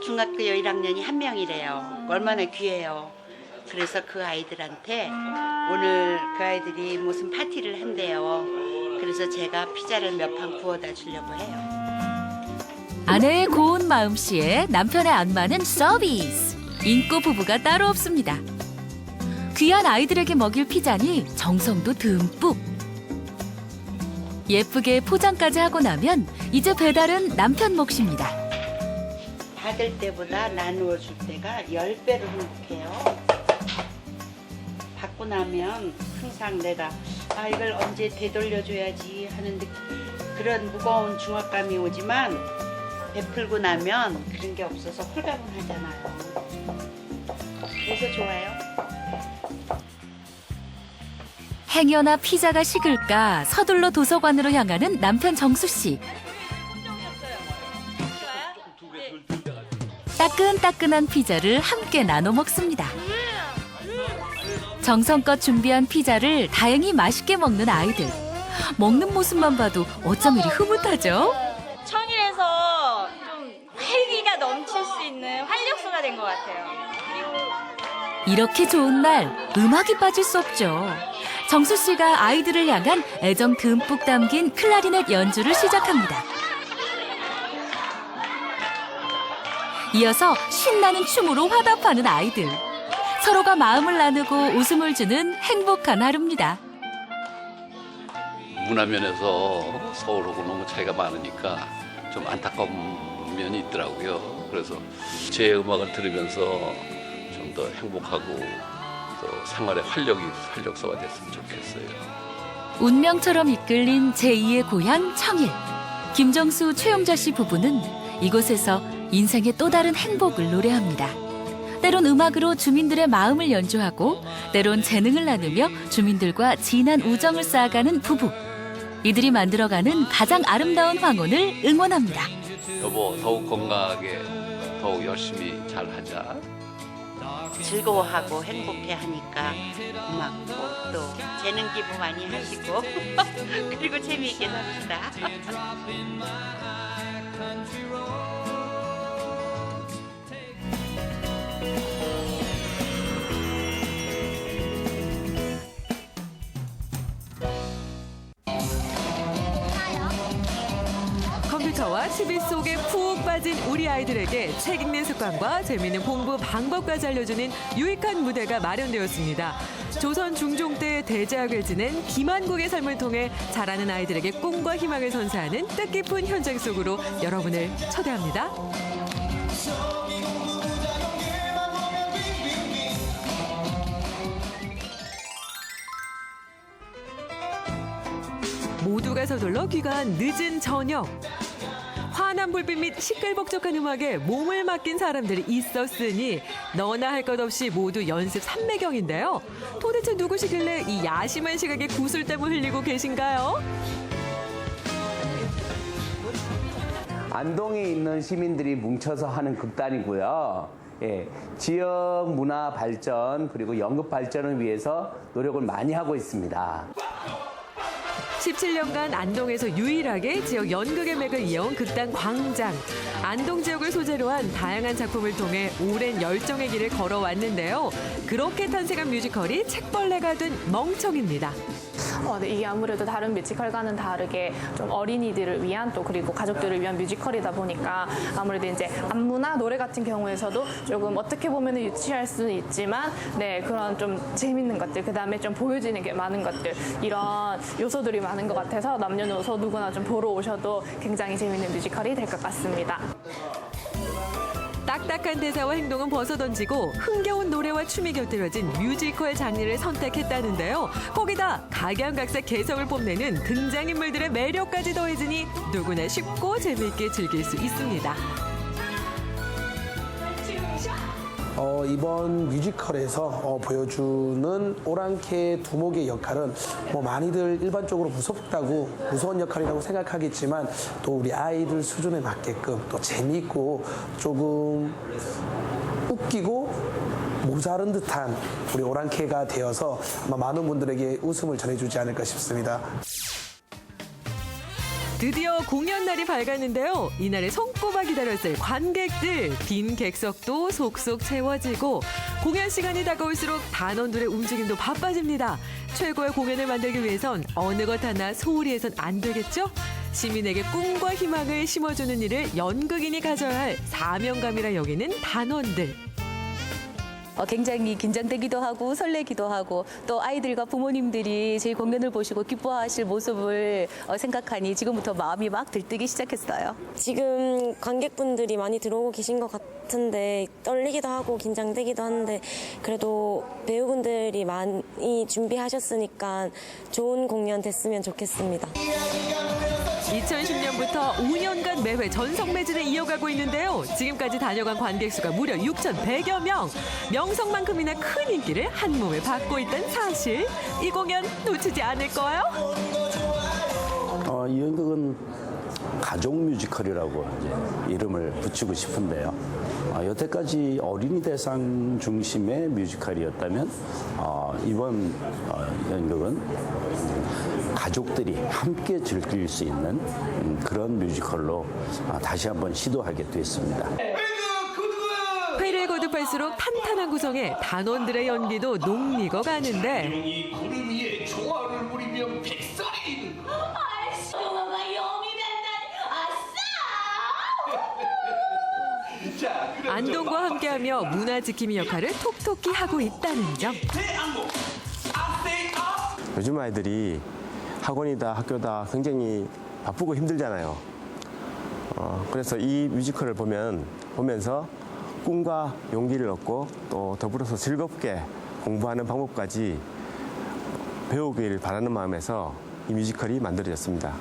중학교 1학년이 1명이래요. 얼마나 귀해요. 그래서 그 아이들한테 오늘 그 아이들이 무슨 파티를 한대요. 그래서 제가 피자를 몇 판 구워다 주려고 해요. 아내의 고운 마음씨에 남편의 안마는 서비스. 인꼬 부부가 따로 없습니다. 귀한 아이들에게 먹일 피자니 정성도 듬뿍. 예쁘게 포장까지 하고 나면 이제 배달은 남편 몫입니다. 받을 때보다 나누어 줄 때가 10배로 행복해요. 받고 나면 항상 내가 이걸 언제 되돌려줘야지 하는 그런 무거운 중압감이 오지만 베풀고 나면 그런 게 없어서 홀가분하잖아요. 그래서 좋아요. 행여나 피자가 식을까 서둘러 도서관으로 향하는 남편 정수 씨. 따끈따끈한 피자를 함께 나눠 먹습니다. 정성껏 준비한 피자를 다행히 맛있게 먹는 아이들. 먹는 모습만 봐도 어쩜 이리 흐뭇하죠? 청일에서 좀 활기가 넘칠 수 있는 활력소가 된 것 같아요. 이렇게 좋은 날 음악이 빠질 수 없죠. 정수 씨가 아이들을 향한 애정 듬뿍 담긴 클라리넷 연주를 시작합니다. 이어서 신나는 춤으로 화답하는 아이들. 서로가 마음을 나누고 웃음을 주는 행복한 하루입니다. 문화면에서 서울하고 너무 차이가 많으니까 좀 안타까운 면이 있더라고요. 그래서 제 음악을 들으면서 좀 더 행복하고 또 생활의 활력소가 됐으면 좋겠어요. 운명처럼 이끌린 제2의 고향 청일. 김정수, 최용자 씨 부부는 이곳에서 인생의 또 다른 행복을 노래합니다. 때론 음악으로 주민들의 마음을 연주하고 때론 재능을 나누며 주민들과 진한 우정을 쌓아가는 부부. 이들이 만들어가는 가장 아름다운 황혼을 응원합니다. 여보, 더욱 건강하게 더욱 열심히 잘하자. 즐거워하고 행복해하니까 고맙고 또 재능 기부 많이 하시고 그리고 재미있게 삽시다. 컴퓨터와 TV 속에 푹 빠진 우리 아이들에게 책 읽는 습관과 재미있는 공부 방법까지 알려주는 유익한 무대가 마련되었습니다. 조선 중종 때 대제학을 지낸 김한국의 삶을 통해 자라는 아이들에게 꿈과 희망을 선사하는 뜻깊은 현장 속으로 여러분을 초대합니다. 모두가 서둘러 귀가한 늦은 저녁. 환한 불빛 및 시끌벅적한 음악에 몸을 맡긴 사람들이 있었으니 너나 할 것 없이 모두 연습 삼매경인데요. 도대체 누구시길래 이 야심한 시각에 구슬땀을 흘리고 계신가요? 안동에 있는 시민들이 뭉쳐서 하는 극단이고요. 예, 지역 문화 발전 그리고 연극 발전을 위해서 노력을 많이 하고 있습니다. 17년간 안동에서 유일하게 지역 연극의 맥을 이어온 극단 광장. 안동 지역을 소재로 한 다양한 작품을 통해 오랜 열정의 길을 걸어왔는데요. 그렇게 탄생한 뮤지컬이 책벌레가 된 멍청입니다. 네, 이게 아무래도 다른 뮤지컬과는 다르게 좀 어린이들을 위한 또 그리고 가족들을 위한 뮤지컬이다 보니까 아무래도 이제 안무나 노래 같은 경우에서도 조금 어떻게 보면 유치할 수는 있지만 네, 그런 좀 재밌는 것들 그다음에 좀 보여지는 게 많은 것들 이런 요소들이 많은 것 같아서 남녀노소 누구나 좀 보러 오셔도 굉장히 재밌는 뮤지컬이 될 것 같습니다. 딱딱한 대사와 행동은 벗어던지고 흥겨운 노래와 춤이 곁들여진 뮤지컬 장르를 선택했다는데요. 거기다 각양각색 개성을 뽐내는 등장인물들의 매력까지 더해지니 누구나 쉽고 재미있게 즐길 수 있습니다. 이번 뮤지컬에서 보여주는 오랑캐 두목의 역할은 많이들 일반적으로 무서운 역할이라고 생각하겠지만 또 우리 아이들 수준에 맞게끔 또 재미있고 조금 웃기고 모자른 듯한 우리 오랑캐가 되어서 아마 많은 분들에게 웃음을 전해주지 않을까 싶습니다. 드디어 공연 날이 밝았는데요. 이날에 손꼽아 기다렸을 관객들. 빈 객석도 속속 채워지고 공연 시간이 다가올수록 단원들의 움직임도 바빠집니다. 최고의 공연을 만들기 위해선 어느 것 하나 소홀히 해선 안 되겠죠? 시민에게 꿈과 희망을 심어주는 일을 연극인이 가져야 할 사명감이라 여기는 단원들. 굉장히 긴장되기도 하고 설레기도 하고 또 아이들과 부모님들이 제 공연을 보시고 기뻐하실 모습을 생각하니 지금부터 마음이 막 들뜨기 시작했어요. 지금 관객분들이 많이 들어오고 계신 것 같은데 떨리기도 하고 긴장되기도 하는데 그래도 배우분들이 많이 준비하셨으니까 좋은 공연 됐으면 좋겠습니다. 2010년부터 5년간 매회 전성 매진을 이어가고 있는데요. 지금까지 다녀간 관객 수가 무려 6,100여 명. 명성만큼이나 큰 인기를 한 몸에 받고 있다는 사실. 이 공연 놓치지 않을 거예요? 이 연극은 가족 뮤지컬이라고 이제 이름을 붙이고 싶은데요. 여태까지 어린이 대상 중심의 뮤지컬이었다면 이번 연극은 가족들이 함께 즐길 수 있는 그런 뮤지컬로 다시 한번 시도하게 됐습니다. 회를 거듭할수록 탄탄한 구성에 단원들의 연기도 녹익어 가는데 이 구름 위에 조화를 부리면 백설이 영화가 영이 된다. 아싸! 안동과 함께하며 문화 지킴이 역할을 톡톡히 하고 있다는 점. 요즘 아이들이 학원이다 학교다 굉장히 바쁘고 힘들잖아요. 그래서 이 뮤지컬을 보면서 꿈과 용기를 얻고 또 더불어서 즐겁게 공부하는 방법까지 배우길 바라는 마음에서 이 뮤지컬이 만들어졌습니다.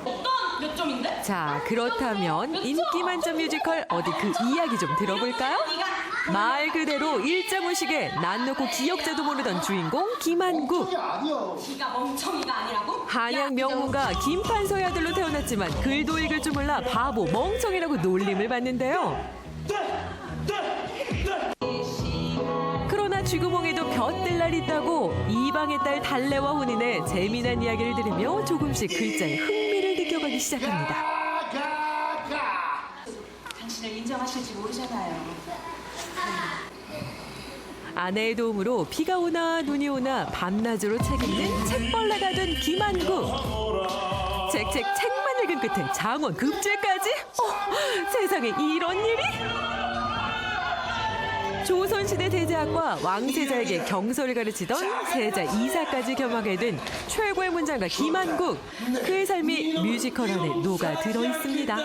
몇 점인데? 자, 그렇다면 인기 만점 뮤지컬 어디 그 이야기 좀 들어볼까요? 말 그대로 일자무식에 난 놓고 기역자도 모르던 주인공 김한국. 네가 멍청이가 아니라고? 한양 명문가 김판서의 아들로 태어났지만 글도 읽을 줄 몰라 바보 멍청이라고 놀림을 받는데요. 그러나 쥐구멍에도 벼뜰 날 있다고 이방의 딸 달래와 혼인의 재미난 이야기를 들으며 조금씩 글자에 흥미를 느껴가기 시작합니다. 당신을 인정하실지 모르잖아요. 아내의 도움으로 비가 오나 눈이 오나 밤낮으로 책 읽는 책벌레가 된 김한국. 책 책만 읽은 끝에 장원 급제까지? 세상에 이런 일이? 조선시대 대제학과 왕세자에게 경서를 가르치던 세자 이사까지 겸하게 된 최고의 문장가 김한국. 그의 삶이 뮤지컬 안에 녹아들어 있습니다.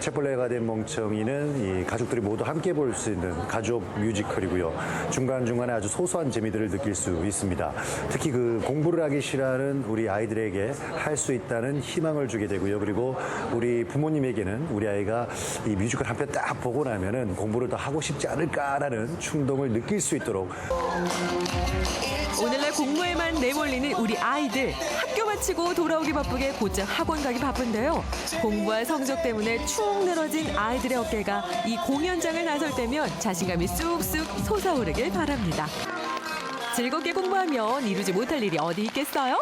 책벌레가 된 멍청이는 이 가족들이 모두 함께 볼 수 있는 가족 뮤지컬이고요. 중간중간에 아주 소소한 재미들을 느낄 수 있습니다. 특히 그 공부를 하기 싫어하는 우리 아이들에게 할 수 있다는 희망을 주게 되고요. 그리고 우리 부모님에게는 우리 아이가 이 뮤지컬 한 편 딱 보고 나면은 공부를 더 하고 싶지 않을까라는 충동을 느낄 수 있도록. 오늘날 공부에만 내몰리는 우리 아이들. 학교 마치고 돌아오기 바쁘게 곧장 학원 가기 바쁜데요. 공부와 성적 때문에 축 늘어진 아이들의 어깨가 이 공연장을 나설 때면 자신감이 쑥쑥 솟아오르길 바랍니다. 즐겁게 공부하면 이루지 못할 일이 어디 있겠어요?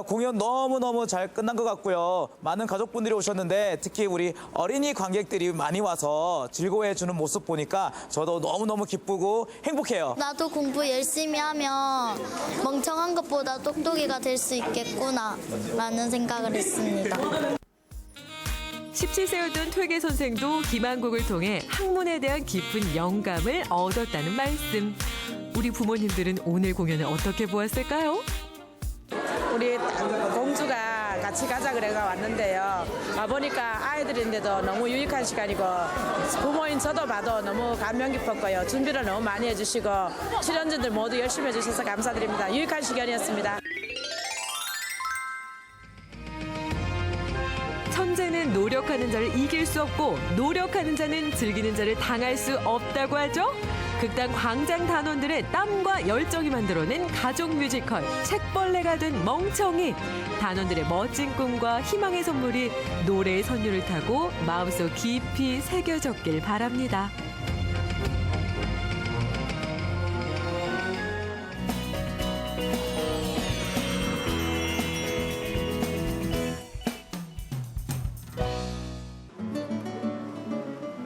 공연 너무너무 잘 끝난 것 같고요. 많은 가족분들이 오셨는데 특히 우리 어린이 관객들이 많이 와서 즐거워해주는 모습 보니까 저도 너무너무 기쁘고 행복해요. 나도 공부 열심히 하면 멍청한 것보다 똑똑이가 될 수 있겠구나 라는 생각을 했습니다. 17세였던 퇴계 선생도 김한국을 통해 학문에 대한 깊은 영감을 얻었다는 말씀. 우리 부모님들은 오늘 공연을 어떻게 보았을까요? 우리 공주가 같이 가자 그래가 왔는데요. 와보니까 아이들인데도 너무 유익한 시간이고 부모인 저도 봐도 너무 감명 깊었고요. 준비를 너무 많이 해주시고 출연진들 모두 열심히 해주셔서 감사드립니다. 유익한 시간이었습니다. 천재는 노력하는 자를 이길 수 없고 노력하는 자는 즐기는 자를 당할 수 없다고 하죠. 극단 광장 단원들의 땀과 열정이 만들어낸 가족 뮤지컬 책벌레가 된 멍청이. 단원들의 멋진 꿈과 희망의 선물이 노래의 선율을 타고 마음속 깊이 새겨졌길 바랍니다.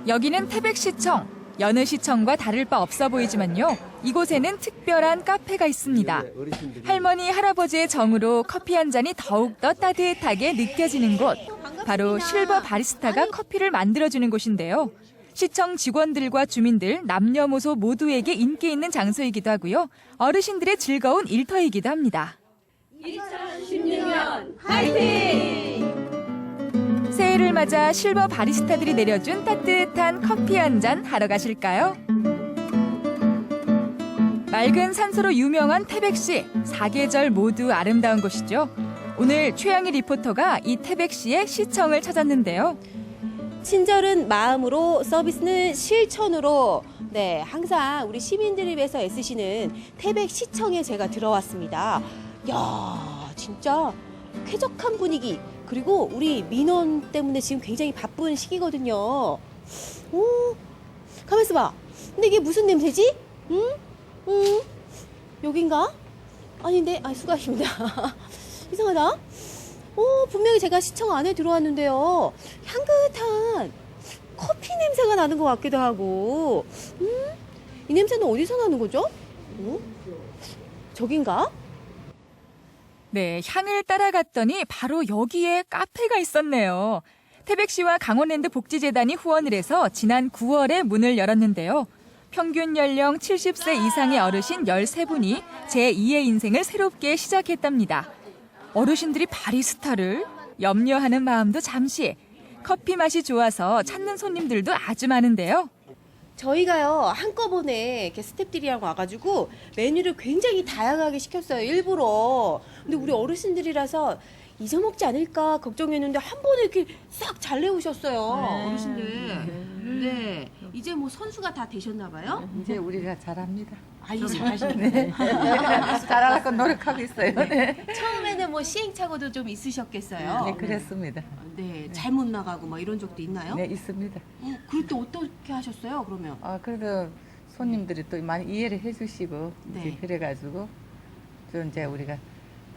여기는 태백시청. 여느 시청과 다를 바 없어 보이지만요. 이곳에는 특별한 카페가 있습니다. 할머니, 할아버지의 정으로 커피 한 잔이 더욱더 따뜻하게 느껴지는 곳. 바로 실버 바리스타가 커피를 만들어주는 곳인데요. 시청 직원들과 주민들, 남녀노소 모두에게 인기 있는 장소이기도 하고요. 어르신들의 즐거운 일터이기도 합니다. 2016년 화이팅! 새해를 맞아 실버 바리스타들이 내려준 따뜻한 커피 한 잔 하러 가실까요? 맑은 산소로 유명한 태백시, 사계절 모두 아름다운 곳이죠. 오늘 최양희 리포터가 이 태백시의 시청을 찾았는데요. 친절은 마음으로, 서비스는 실천으로. 네, 항상 우리 시민들을 위해서 애쓰시는 태백시청에 제가 들어왔습니다. 야, 진짜 쾌적한 분위기. 그리고 우리 민원 때문에 지금 굉장히 바쁜 시기거든요. 오, 가만있어 봐. 근데 이게 무슨 냄새지? 여긴가? 아닌데, 수고하십니다. 이상하다. 분명히 제가 시청 안에 들어왔는데요. 향긋한 커피 냄새가 나는 것 같기도 하고. 이 냄새는 어디서 나는 거죠? 저긴가? 네, 향을 따라갔더니 바로 여기에 카페가 있었네요. 태백시와 강원랜드 복지재단이 후원을 해서 지난 9월에 문을 열었는데요. 평균 연령 70세 이상의 어르신 13분이 제2의 인생을 새롭게 시작했답니다. 어르신들이 바리스타를 염려하는 마음도 잠시. 커피 맛이 좋아서 찾는 손님들도 아주 많은데요. 저희가요, 한꺼번에 이렇게 스태프들이랑 와가지고 메뉴를 굉장히 다양하게 시켰어요, 일부러. 근데 우리 어르신들이라서 잊어먹지 않을까 걱정했는데 한 번에 이렇게 싹 잘 내오셨어요, 어르신들. 네. 이제 뭐 선수가 다 되셨나 봐요? 이제 우리가 잘합니다. 이제 잘하시네. 네. 잘하려고 노력하고 있어요. 네. 처음에는 뭐 시행착오도 좀 있으셨겠어요? 네, 그랬습니다. 네, 잘못 나가고 뭐 이런 적도 있나요? 네, 있습니다. 그럴 때 어떻게 하셨어요, 그러면? 그래도 손님들이 또 많이 이해를 해주시고, 네. 이제 그래가지고, 좀 이제 우리가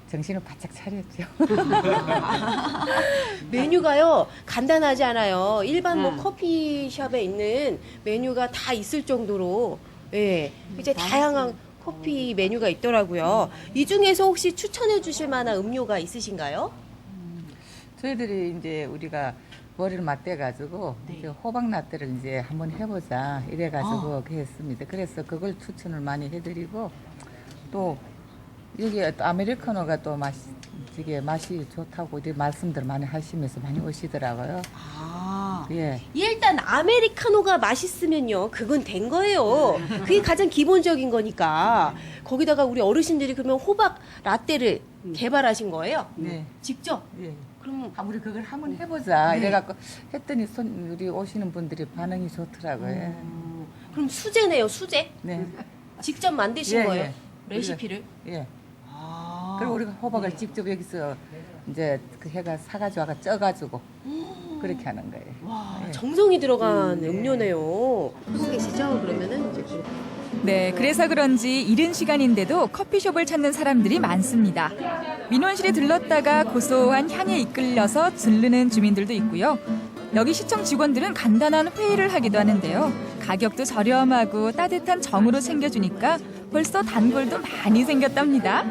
정신을 바짝 차렸죠. 메뉴가요, 간단하지 않아요. 일반 뭐 커피숍에 있는 메뉴가 다 있을 정도로, 예, 이제 다양한 커피 메뉴가 있더라고요. 이 중에서 혹시 추천해 주실 만한 음료가 있으신가요? 저희들이 이제 우리가 머리를 맞대가지고 이제 호박 라떼를 이제 한번 해보자 이래가지고 그렇게 했습니다. 그래서 그걸 추천을 많이 해드리고 또 여기 또 아메리카노가 또 맛이 좋다고 이제 말씀들 많이 하시면서 많이 오시더라고요. 예. 일단 아메리카노가 맛있으면요, 그건 된 거예요. 그게 가장 기본적인 거니까. 거기다가 우리 어르신들이 그러면 호박 라떼를 개발하신 거예요? 네. 직접? 예. 그럼 우리 그걸 한번 해보자. 네. 이래갖고 했더니 우리 오시는 분들이 반응이 좋더라고요. 그럼 수제네요, 수제? 네. 직접 만드신 예, 거예요? 예. 레시피를? 예. 그리고 우리가 호박을 직접 여기서 이제 그 해가 사가지고 와가 쪄가지고 그렇게 하는 거예요. 와, 예. 정성이 들어간 음료네요. 하고 계시죠? 그러면은 이제 네, 그래서 그런지 이른 시간인데도 커피숍을 찾는 사람들이 많습니다. 민원실에 들렀다가 고소한 향에 이끌려서 들르는 주민들도 있고요. 여기 시청 직원들은 간단한 회의를 하기도 하는데요. 가격도 저렴하고 따뜻한 정으로 챙겨주니까 벌써 단골도 많이 생겼답니다.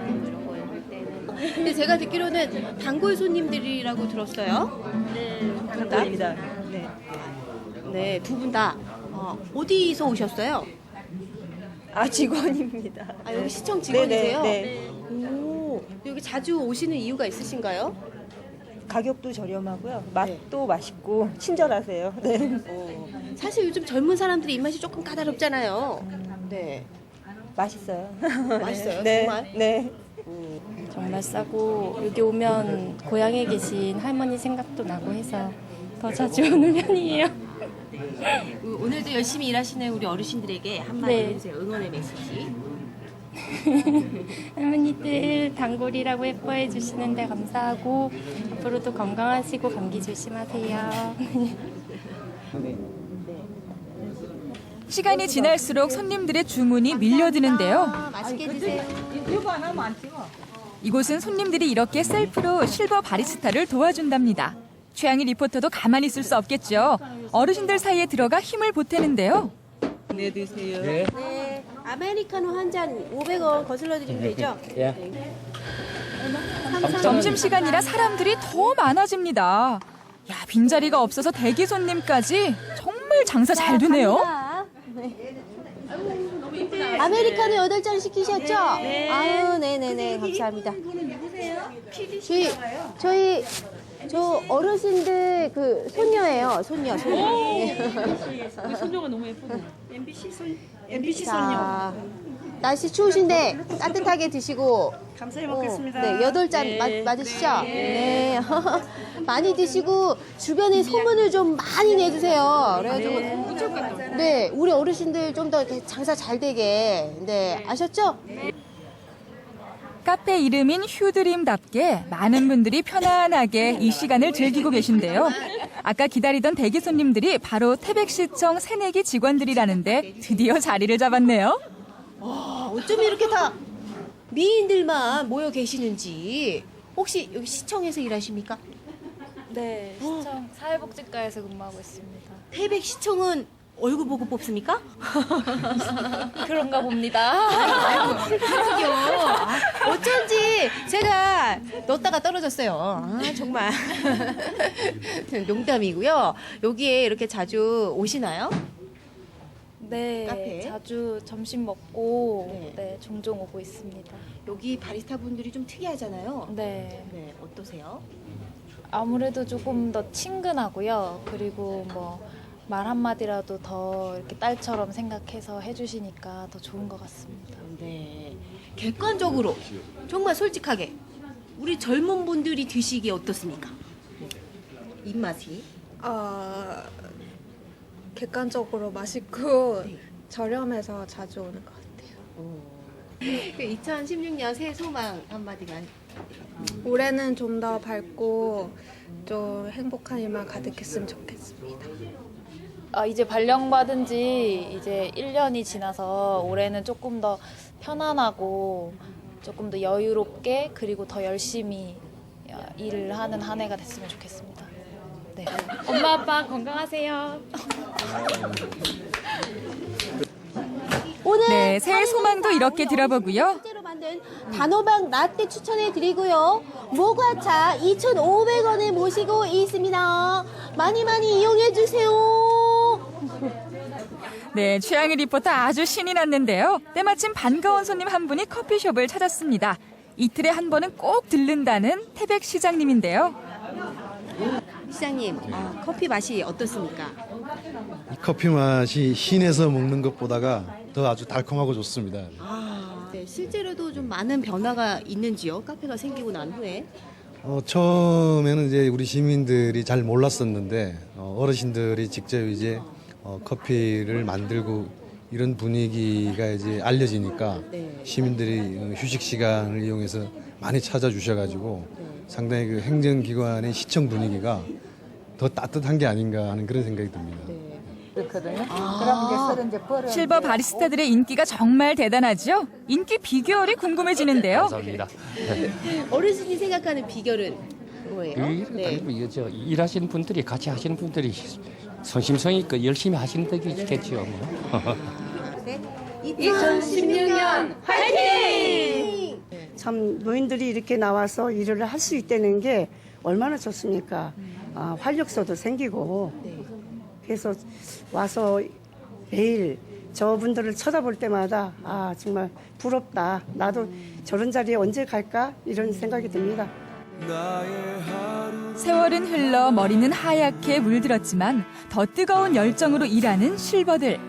근데 제가 듣기로는 단골 손님들이라고 들었어요. 네, 단골입니다. 네. 네, 두 분 다. 어디서 오셨어요? 직원입니다. 여기 시청 직원이세요? 네. 오, 여기 자주 오시는 이유가 있으신가요? 가격도 저렴하고요. 맛도 맛있고 친절하세요. 네. 사실 요즘 젊은 사람들이 입맛이 조금 까다롭잖아요. 네. 맛있어요. 맛있어요? 네. 정말? 네. 정말 싸고 여기 오면 고향에 계신 할머니 생각도 나고 해서 더 자주 오는 편이에요. 오늘도 열심히 일하시는 우리 어르신들에게 한마디 네. 해주세요. 응원의 메시지. 할머니들 단골이라고 예뻐해 주시는데 감사하고 앞으로도 건강하시고 감기 조심하세요. 시간이 지날수록 손님들의 주문이 밀려드는데요. 맛있게 드세요. 이거 안 하면 안 찍어. 이곳은 손님들이 이렇게 셀프로 실버 바리스타를 도와준답니다. 최양희 리포터도 가만히 있을 수 없겠죠. 어르신들 사이에 들어가 힘을 보태는데요. 네, 드세요. 네. 아메리카노 한 잔 500원 거슬러 드리면 되죠? 예. 점심시간이라 사람들이 더 많아집니다. 야, 빈자리가 없어서 대기 손님까지 정말 장사 잘 되네요. 아메리카노 8잔 시키셨죠? 아유, 네네네. 감사합니다. 저 어르신들 그 손녀예요. 손녀. 네. 우리 손녀가 너무 예쁘네. MBC 자, 날씨 추우신데 따뜻하게 드시고. 감사히 먹겠습니다. 네, 8잔 네. 맞으시죠? 네. 많이 드시고 주변에 소문을 좀 많이 내주세요. 그래가지고 네, 우리 어르신들 좀 더 장사 잘 되게. 네, 아셨죠? 카페 이름인 휴드림답게 많은 분들이 편안하게 이 시간을 즐기고 계신데요. 아까 기다리던 대기 손님들이 바로 태백시청 새내기 직원들이라는데 드디어 자리를 잡았네요. 와, 어쩜 이렇게 다 미인들만 모여 계시는지. 혹시 여기 시청에서 일하십니까? 네, 시청 사회복지과에서 근무하고 있습니다. 태백시청은 얼굴 보고 뽑습니까? 그런가 봅니다. 그러게요. 어쩐지 제가 넣었다가 떨어졌어요. 정말. 농담이고요. 여기에 이렇게 자주 오시나요? 네, 카페에? 자주 점심 먹고 네, 종종 오고 있습니다. 여기 바리스타 분들이 좀 특이하잖아요. 네. 네, 어떠세요? 아무래도 조금 더 친근하고요. 그리고 뭐 말 한마디라도 더 이렇게 딸처럼 생각해서 해주시니까 더 좋은 것 같습니다. 네. 객관적으로 정말 솔직하게 우리 젊은 분들이 드시기에 어떻습니까? 입맛이? 객관적으로 맛있고 저렴해서 자주 오는 것 같아요. 2016년 새해 소망 한마디만. 올해는 좀 더 밝고 좀 행복한 일만 가득했으면 좋겠습니다. 이제 발령받은 지 이제 1년이 지나서 올해는 조금 더 편안하고 조금 더 여유롭게 그리고 더 열심히 일을 하는 한 해가 됐으면 좋겠습니다. 네. 엄마 아빠 건강하세요. 오늘 네, 새해 소망도 이렇게 들어보고요. 실제로 만든 단호박 라떼 추천해 드리고요. 모과차 2,500원에 모시고 있습니다. 많이 많이 이용해 주세요. 네, 최양희 리포터 아주 신이 났는데요. 때마침 반가운 손님 한 분이 커피숍을 찾았습니다. 이틀에 한 번은 꼭 들른다는 태백 시장님인데요. 시장님, 커피 맛이 어떻습니까? 이 커피 맛이 시내에서 먹는 것보다가 더 아주 달콤하고 좋습니다. 네, 실제로도 좀 많은 변화가 있는지요? 카페가 생기고 난 후에? 처음에는 이제 우리 시민들이 잘 몰랐었는데 어르신들이 직접 이제 커피를 만들고 이런 분위기가 이제 알려지니까 시민들이 휴식 시간을 이용해서 많이 찾아주셔가지고 상당히 그 행정기관의 시청 분위기가 더 따뜻한 게 아닌가 하는 그런 생각이 듭니다. 그렇거든요. 그럼 이제 서로 이제 버려. 실버 바리스타들의 인기가 정말 대단하죠? 인기 비결이 궁금해지는데요. 감사합니다. 어르신이 생각하는 비결은 뭐예요? 일하시는 분들이 같이 하시는 분들이 성심성의껏 열심히 하시는 덕이겠죠. 2016년 화이팅! 참 노인들이 이렇게 나와서 일을 할 수 있다는 게 얼마나 좋습니까? 활력소도 생기고 그래서 와서 매일 저분들을 쳐다볼 때마다 정말 부럽다. 나도 저런 자리에 언제 갈까? 이런 생각이 듭니다. 세월은 흘러 머리는 하얗게 물들었지만 더 뜨거운 열정으로 일하는 실버들.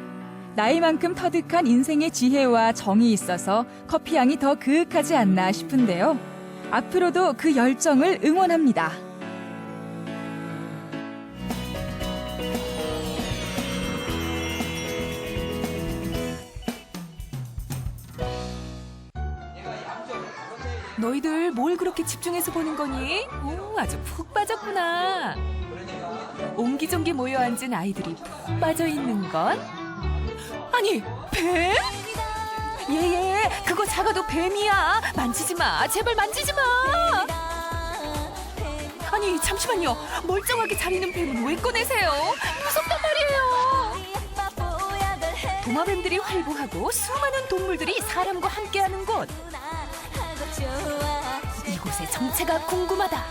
나이만큼 터득한 인생의 지혜와 정이 있어서 커피향이 더 그윽하지 않나 싶은데요. 앞으로도 그 열정을 응원합니다. 너희들 뭘 그렇게 집중해서 보는 거니? 오, 아주 푹 빠졌구나. 옹기종기 모여 앉은 아이들이 푹 빠져 있는 건? 아니, 뱀? 얘, 그거 작아도 뱀이야. 만지지 마. 제발 만지지 마. 아니, 잠시만요. 멀쩡하게 잘 있는 뱀은 왜 꺼내세요? 무섭단 말이에요. 도마뱀들이 활보하고 수많은 동물들이 사람과 함께하는 곳. 이곳의 정체가 궁금하다.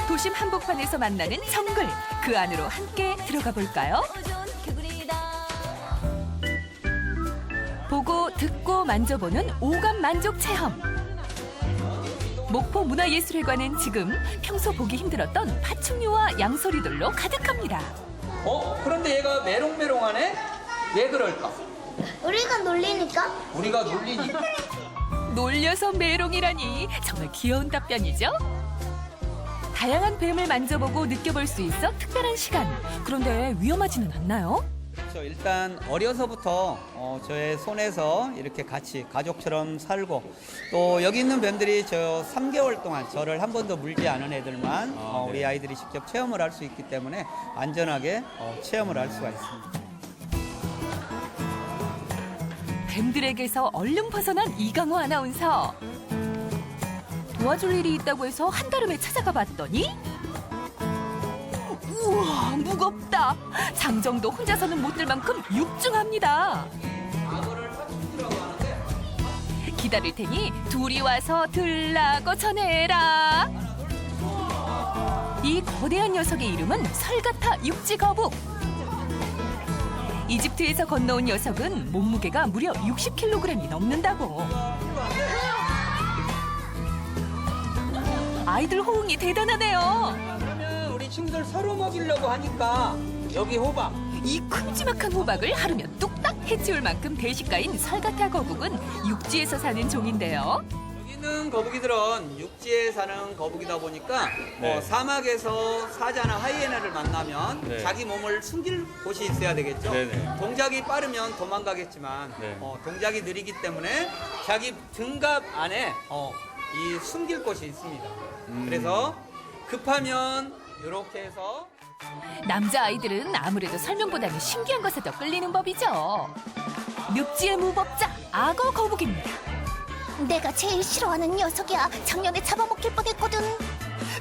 도심 한복판에서 만나는 정글. 그 안으로 함께 들어가 볼까요? 보고 듣고 만져보는 오감 만족 체험. 목포 문화예술회관은 지금 평소 보기 힘들었던 파충류와 양소리들로 가득합니다. 그런데 얘가 메롱메롱하네? 왜 그럴까? 우리가 놀리니까? 우리가 놀리니까. 놀려서 메롱이라니 정말 귀여운 답변이죠? 다양한 뱀을 만져보고 느껴볼 수 있어 특별한 시간. 그런데 위험하지는 않나요? 그렇죠. 일단 어려서부터 저의 손에서 이렇게 같이 가족처럼 살고 또 여기 있는 뱀들이 저 3개월 동안 저를 한 번도 물지 않은 애들만 우리 아이들이 직접 체험을 할 수 있기 때문에 안전하게 체험을 할 수가 있습니다. 뱀들에게서 얼른 벗어난 이강호 아나운서. 도와줄 일이 있다고 해서 한달음에 찾아가 봤더니 우와, 무겁다. 장정도 혼자서는 못 들 만큼 육중합니다. 기다릴 테니 둘이 와서 들라고 전해라. 이 거대한 녀석의 이름은 설가타 육지거북. 이집트에서 건너온 녀석은 몸무게가 무려 60kg이 넘는다고. 아이들 호응이 대단하네요. 그러면 우리 친구들 서로 먹이려고 하니까 여기 호박. 이 큼지막한 호박을 하루면 뚝딱 해치울 만큼 대식가인 설가타 거북은 육지에서 사는 종인데요. 여기 있는 거북이들은 육지에 사는 거북이다 보니까 사막에서 사자나 하이에나를 만나면 자기 몸을 숨길 곳이 있어야 되겠죠. 동작이 빠르면 도망가겠지만 동작이 느리기 때문에 자기 등갑 안에 이 숨길 곳이 있습니다. 그래서 급하면 이렇게 해서 남자아이들은 아무래도 설명보다는 신기한 것에 더 끌리는 법이죠. 육지의 무법자 악어 거북입니다. 내가 제일 싫어하는 녀석이야. 작년에 잡아먹힐 뻔했거든.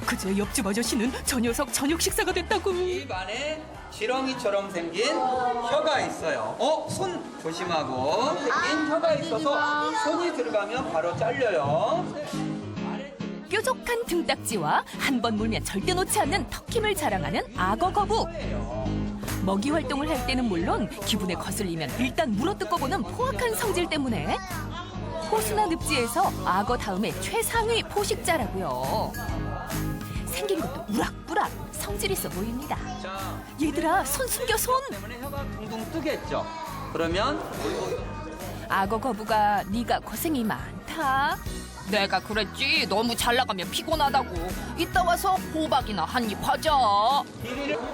그제 옆집 아저씨는 저 녀석 저녁 식사가 됐다고. 입 안에 지렁이처럼 생긴 혀가 있어요. 손 조심하고 생긴 혀가 있어서 손이 들어가면 바로 잘려요. 뾰족한 등딱지와 한 번 물면 절대 놓지 않는 턱힘을 자랑하는 악어 거북. 먹이 활동을 할 때는 물론 기분에 거슬리면 일단 물어뜯고 보는 포악한 성질 때문에 호수나 늪지에서 악어 다음에 최상위 포식자라고요. 생긴 것도 우락부락 성질 있어 보입니다. 얘들아, 손 숨겨, 손! 때문에 혀가 둥둥 뜨겠죠. 그러면 악어 거북아, 네가 고생이 많다. 내가 그랬지. 너무 잘 나가면 피곤하다고. 이따 와서 호박이나 한입 하자.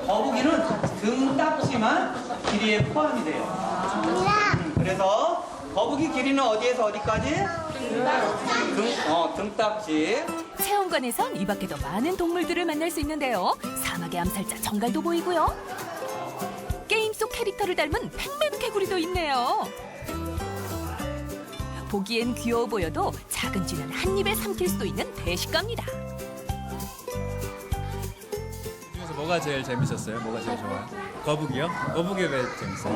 거북이는 등딱지만 길이에 포함이 돼요. 그래서 거북이 길이는 어디에서 어디까지? 등딱지. 체험관에선 이 밖에도 많은 동물들을 만날 수 있는데요. 사막의 암살자 정갈도 보이고요. 게임 속 캐릭터를 닮은 팩맨 개구리도 있네요. 보기엔 귀여워 보여도 작은 쥐는 한 입에 삼킬 수도 있는 대식가입니다. 중에서 뭐가 제일 재밌었어요? 뭐가 제일 좋아요? 거북이요? 거북이 왜 재밌어요?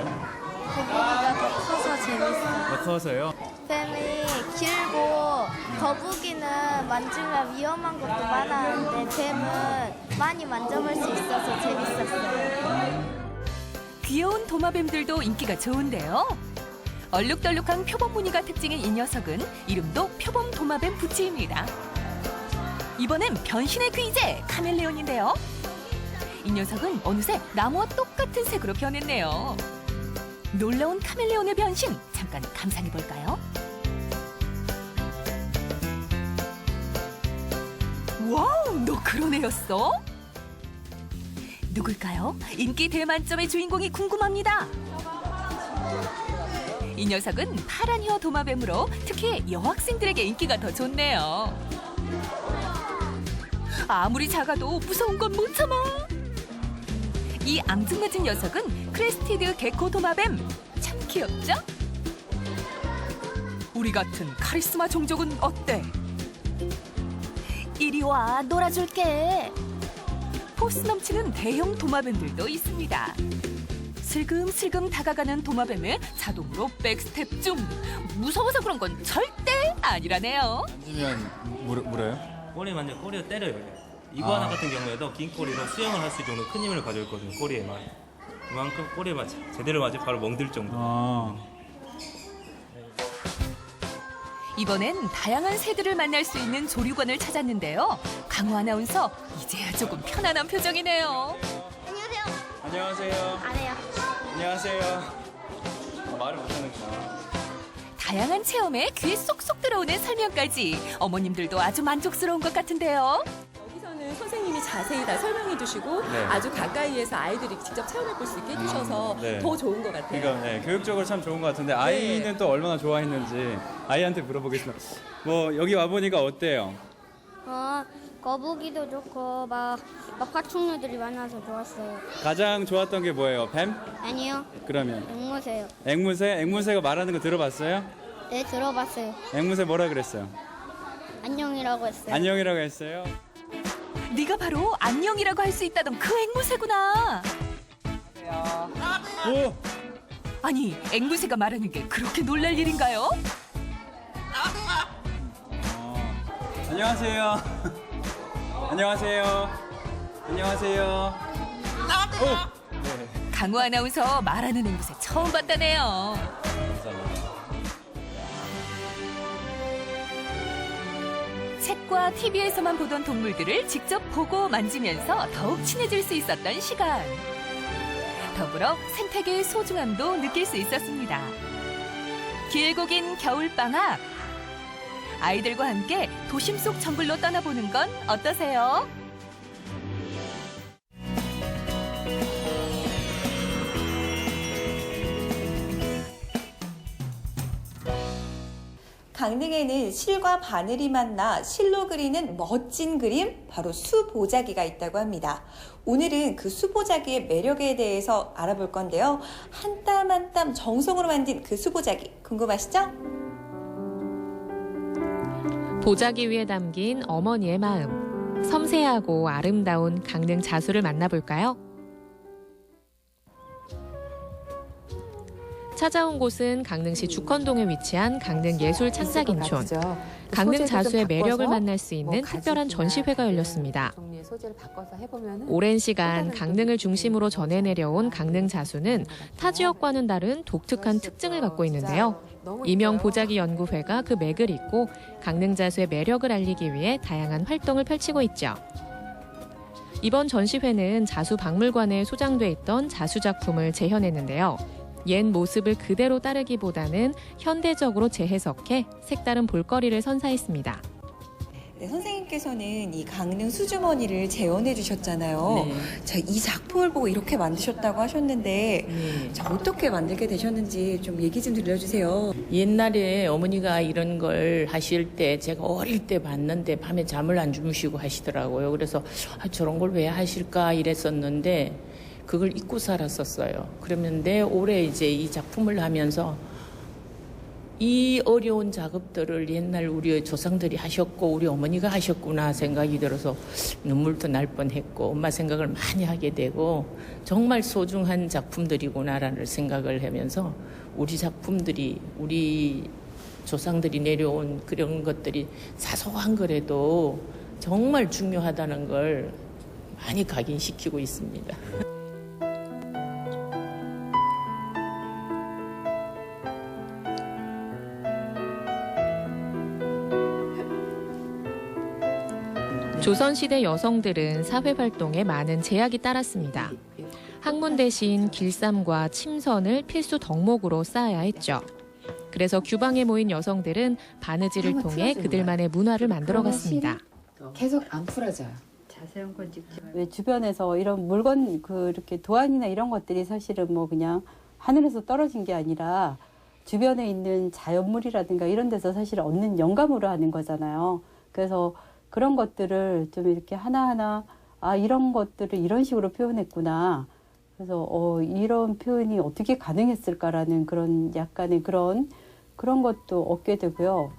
거북이가 더 커서 재밌어요. 더 커서요? 뱀이 길고 거북이는 만지면 위험한 것도 많았는데 뱀은 많이 만져볼 수 있어서 재밌었어요. 귀여운 도마뱀들도 인기가 좋은데요. 얼룩덜룩한 표범 무늬가 특징인 이 녀석은 이름도 표범 도마뱀 부치입니다. 이번엔 변신의 귀재 카멜레온인데요. 이 녀석은 어느새 나무와 똑같은 색으로 변했네요. 놀라운 카멜레온의 변신 잠깐 감상해볼까요? 와우, 너 그런 애였어? 누굴까요? 인기 대만점의 주인공이 궁금합니다. 이 녀석은 파란 혀 도마뱀으로 특히 여학생들에게 인기가 더 좋네요. 아무리 작아도 무서운 건 못 참아. 이 앙증맞은 녀석은 크레스티드 개코 도마뱀. 참 귀엽죠? 우리 같은 카리스마 종족은 어때? 이리 와, 놀아줄게. 포스 넘치는 대형 도마뱀들도 있습니다. 슬금슬금 다가가는 도마뱀을 자동으로 백스텝 중. 무서워서 그런 건 절대 아니라네요. 만지면 물어요? 꼬리 만져 꼬리를 때려요. 이구아나 같은 경우에도 긴 꼬리로 수영을 할 수 있을 정도 큰 힘을 가지고 있거든요. 꼬리에만. 그만큼 꼬리에 맞아 제대로 맞으면 바로 멍들 정도. 이번엔 다양한 새들을 만날 수 있는 조류관을 찾았는데요. 강호 아나운서 이제야 조금 편안한 표정이네요. 안녕하세요. 안 해요. 안녕하세요. 말을 못하는구나. 다양한 체험에 귀에 쏙쏙 들어오는 설명까지 어머님들도 아주 만족스러운 것 같은데요. 여기서는 선생님이 자세히 다 설명해 주시고 네. 아주 가까이에서 아이들이 직접 체험해 볼 수 있게 해주셔서 네. 더 좋은 것 같아요. 그러니까 네, 교육적으로 참 좋은 것 같은데 아이는 또 얼마나 좋아했는지 아이한테 물어보겠습니다. 뭐 여기 와 보니까 어때요? 거북이도 좋고 막 파충류들이 많아서 좋았어요. 가장 좋았던 게 뭐예요? 뱀? 아니요. 그러면 앵무새요. 앵무새? 앵무새가 말하는 거 들어봤어요? 네, 들어봤어요. 앵무새 뭐라 그랬어요? 안녕이라고 했어요. 안녕이라고 했어요. 네가 바로 안녕이라고 할 수 있다던 그 앵무새구나. 오! 아니, 앵무새가 말하는 게 그렇게 놀랄 일인가요? 안녕하세요. 안녕하세요. 안녕하세요. 네. 강호 아나운서 말하는 앵무새 처음 봤다네요. 감사합니다. 책과 TV에서만 보던 동물들을 직접 보고 만지면서 더욱 친해질 수 있었던 시간. 더불어 생태계의 소중함도 느낄 수 있었습니다. 길고 긴 겨울방학. 아이들과 함께 도심 속 정글로 떠나보는 건 어떠세요? 강릉에는 실과 바늘이 만나 실로 그리는 멋진 그림, 바로 수보자기가 있다고 합니다. 오늘은 그 수보자기의 매력에 대해서 알아볼 건데요. 한 땀 한 땀 정성으로 만든 그 수보자기, 궁금하시죠? 보자기 위에 담긴 어머니의 마음. 섬세하고 아름다운 강릉 자수를 만나볼까요? 찾아온 곳은 강릉시 죽헌동에 위치한 강릉예술창작인촌. 강릉 자수의 매력을 만날 수 있는 특별한 전시회가 열렸습니다. 오랜 시간 강릉을 중심으로 전해내려온 강릉 자수는 타 지역과는 다른 독특한 특징을 갖고 있는데요. 이명 보자기 연구회가 그 맥을 잇고 강릉 자수의 매력을 알리기 위해 다양한 활동을 펼치고 있죠. 이번 전시회는 자수박물관에 소장돼 있던 자수 작품을 재현했는데요. 옛 모습을 그대로 따르기보다는 현대적으로 재해석해 색다른 볼거리를 선사했습니다. 네, 선생님께서는 이 강릉 수주머니를 재현해 주셨잖아요. 자, 이 작품을 보고 이렇게 만드셨다고 하셨는데 자, 어떻게 만들게 되셨는지 좀 얘기 좀 들려주세요. 옛날에 어머니가 이런 걸 하실 때 제가 어릴 때 봤는데 밤에 잠을 안 주무시고 하시더라고요. 그래서 저런 걸 왜 하실까 이랬었는데 그걸 잊고 살았었어요. 그러는데 올해 이제 이 작품을 하면서 이 어려운 작업들을 옛날 우리 조상들이 하셨고 우리 어머니가 하셨구나 생각이 들어서 눈물도 날 뻔했고 엄마 생각을 많이 하게 되고 정말 소중한 작품들이구나라는 생각을 하면서 우리 작품들이 우리 조상들이 내려온 그런 것들이 사소한 거라도 정말 중요하다는 걸 많이 각인시키고 있습니다. 조선시대 여성들은 사회활동에 많은 제약이 따랐습니다. 학문 대신 길쌈과 침선을 필수 덕목으로 쌓아야 했죠. 그래서 규방에 모인 여성들은 바느질을 통해 그들만의 문화를 만들어갔습니다. 계속 안 풀어져요. 자세한 건 직접. 왜 주변에서 이런 물건 이렇게 도안이나 이런 것들이 사실은 뭐 그냥 하늘에서 떨어진 게 아니라 주변에 있는 자연물이라든가 이런 데서 사실 얻는 영감으로 하는 거잖아요. 그래서 그런 것들을 좀 이렇게 하나하나 이런 것들을 이런 식으로 표현했구나. 그래서 이런 표현이 어떻게 가능했을까라는 그런 약간의 그런 것도 얻게 되고요.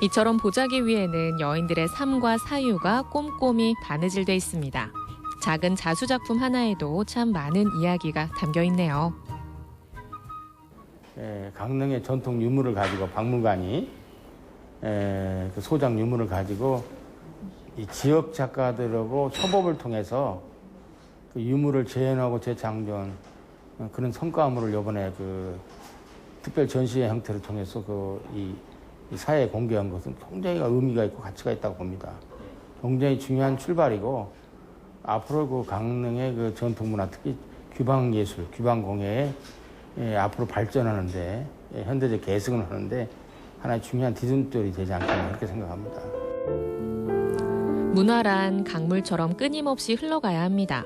이처럼 보자기 위에는 여인들의 삶과 사유가 꼼꼼히 바느질돼 있습니다. 작은 자수 작품 하나에도 참 많은 이야기가 담겨 있네요. 강릉의 전통 유물을 가지고 박물관이 그 소장 유물을 가지고 이 지역 작가들하고 협업을 통해서 그 유물을 재현하고 재창조한 그런 성과물을 이번에 그 특별 전시회 형태를 통해서 이 사회에 공개한 것은 굉장히 의미가 있고 가치가 있다고 봅니다. 굉장히 중요한 출발이고 앞으로 그 강릉의 그 전통문화 특히 규방예술, 규방공예에 앞으로 발전하는데 현대적 계승을 하는데 하나의 중요한 디딤돌이 되지 않겠나 그렇게 생각합니다. 문화란 강물처럼 끊임없이 흘러가야 합니다.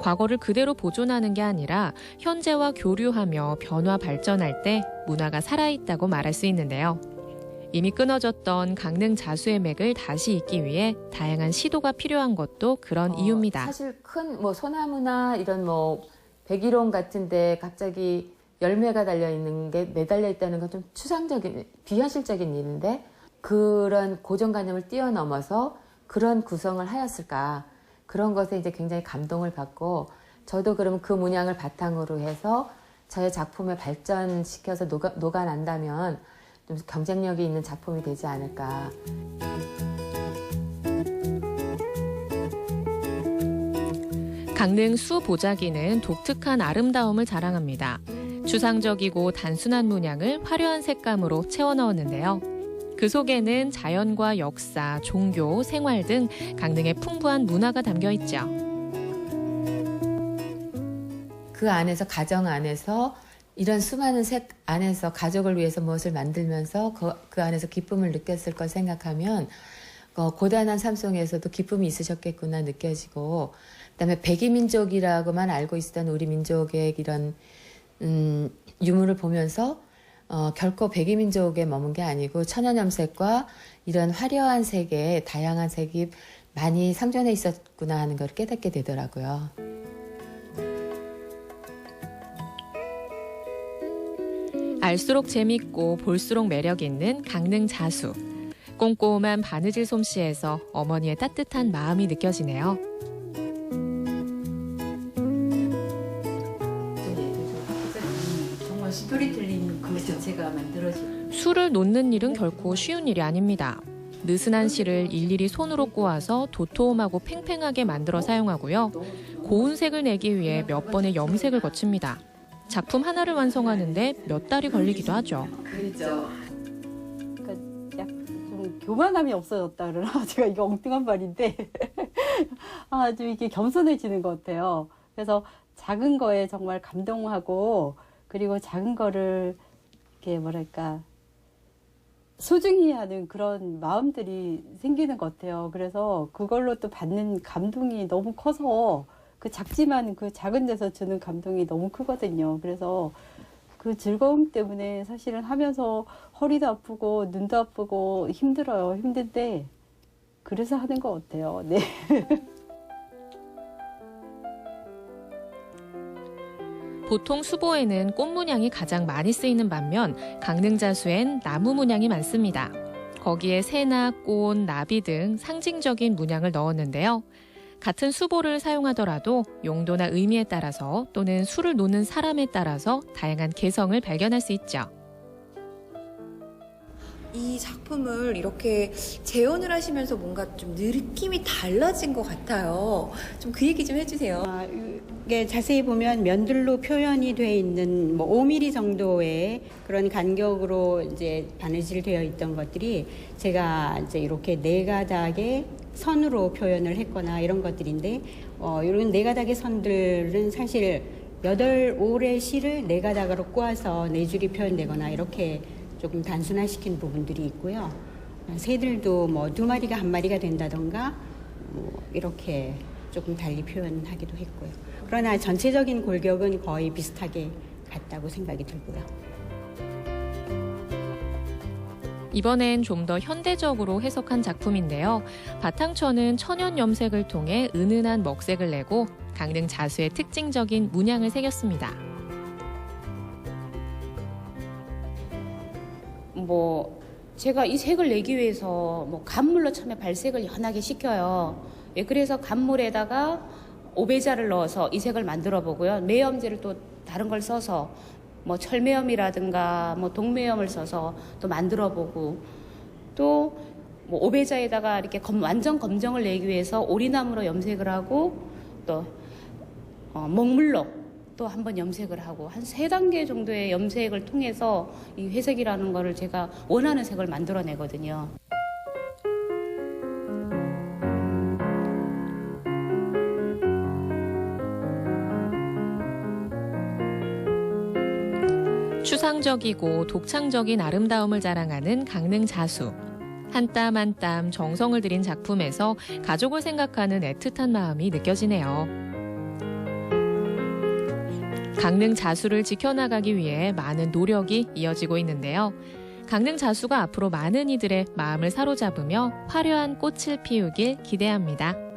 과거를 그대로 보존하는 게 아니라 현재와 교류하며 변화 발전할 때 문화가 살아있다고 말할 수 있는데요. 이미 끊어졌던 강릉 자수의 맥을 다시 잇기 위해 다양한 시도가 필요한 것도 그런 이유입니다. 사실 큰 소나무나 이런 백일홍 같은데 갑자기 열매가 달려 있는 게 매달려 있다는 건 좀 추상적인 비현실적인 일인데 그런 고정관념을 뛰어넘어서 그런 구성을 하였을까 그런 것에 이제 굉장히 감동을 받고 저도 그러면 그 문양을 바탕으로 해서 저의 작품을 발전시켜서 녹아난다면 좀 경쟁력이 있는 작품이 되지 않을까. 강릉 수보자기는 독특한 아름다움을 자랑합니다. 추상적이고 단순한 문양을 화려한 색감으로 채워 넣었는데요. 그 속에는 자연과 역사, 종교, 생활 등 강릉의 풍부한 문화가 담겨 있죠. 그 안에서 가정 안에서 이런 수많은 색 안에서 가족을 위해서 무엇을 만들면서 그 안에서 기쁨을 느꼈을 걸 생각하면 고단한 삶 속에서도 기쁨이 있으셨겠구나 느껴지고 그다음에 백이민족이라고만 알고 있었던 우리 민족의 이런 유물을 보면서 결코 백이민족에 머문 게 아니고 천연염색과 이런 화려한 색의 다양한 색이 많이 상존해 있었구나 하는 걸 깨닫게 되더라고요. 알수록 재밌고 볼수록 매력 있는 강릉 자수. 꼼꼼한 바느질 솜씨에서 어머니의 따뜻한 마음이 느껴지네요. 정말 스토리텔링 그 자체가 만들어진. 술을 놓는 일은 결코 쉬운 일이 아닙니다. 느슨한 실을 일일이 손으로 꼬아서 도톰하고 팽팽하게 만들어 사용하고요. 고운 색을 내기 위해 몇 번의 염색을 거칩니다. 작품 하나를 완성하는데 몇 달이 걸리기도 하죠. 그렇죠. 그러니까 좀 교만함이 없어졌다 그러나 제가 이거 엉뚱한 말인데 좀 이게 겸손해지는 것 같아요. 그래서 작은 거에 정말 감동하고 그리고 작은 거를 이렇게 뭐랄까 소중히 하는 그런 마음들이 생기는 것 같아요. 그래서 그걸로 또 받는 감동이 너무 커서 그 작지만 그 작은 데서 주는 감동이 너무 크거든요. 그래서 그 즐거움 때문에 사실은 하면서 허리도 아프고 눈도 아프고 힘들어요. 힘든데 그래서 하는 것 같아요. 네. 보통 수보에는 꽃 문양이 가장 많이 쓰이는 반면 강릉자수엔 나무 문양이 많습니다. 거기에 새나 꽃, 나비 등 상징적인 문양을 넣었는데요. 같은 수보를 사용하더라도 용도나 의미에 따라서 또는 수를 놓는 사람에 따라서 다양한 개성을 발견할 수 있죠. 이 작품을 이렇게 재현을 하시면서 뭔가 좀 느낌이 달라진 것 같아요. 좀 그 얘기 좀 해주세요. 이게 자세히 보면 면들로 표현이 되어 있는 뭐 5mm 정도의 그런 간격으로 이제 바느질 되어 있던 것들이 제가 이제 이렇게 네 가닥의 선으로 표현을 했거나 이런 것들인데 이런 네 가닥의 선들은 사실 8올의 실을 네 가닥으로 꼬아서 네 줄이 표현되거나 이렇게 조금 단순화시킨 부분들이 있고요. 새들도 뭐 2마리가 1마리가 된다던가 뭐 이렇게 조금 달리 표현하기도 했고요. 그러나 전체적인 골격은 거의 비슷하게 같다고 생각이 들고요. 이번엔 좀 더 현대적으로 해석한 작품인데요. 바탕천은 천연 염색을 통해 은은한 먹색을 내고 강릉 자수의 특징적인 문양을 새겼습니다. 뭐 제가 이 색을 내기 위해서 뭐 간물로 처음에 발색을 연하게 시켜요. 예, 그래서 간물에다가 오배자를 넣어서 이 색을 만들어 보고요. 매염제를 또 다른 걸 써서 뭐 철매염이라든가 뭐 동매염을 써서 또 만들어 보고 또 뭐 오배자에다가 이렇게 완전 검정을 내기 위해서 오리나무로 염색을 하고 또 먹물로 또 한번 염색을 하고 한 3단계 정도의 염색을 통해서 이 회색이라는 거를 제가 원하는 색을 만들어내거든요. 추상적이고 독창적인 아름다움을 자랑하는 강릉 자수. 한 땀 한 땀 정성을 들인 작품에서 가족을 생각하는 애틋한 마음이 느껴지네요. 강릉 자수를 지켜나가기 위해 많은 노력이 이어지고 있는데요. 강릉 자수가 앞으로 많은 이들의 마음을 사로잡으며 화려한 꽃을 피우길 기대합니다.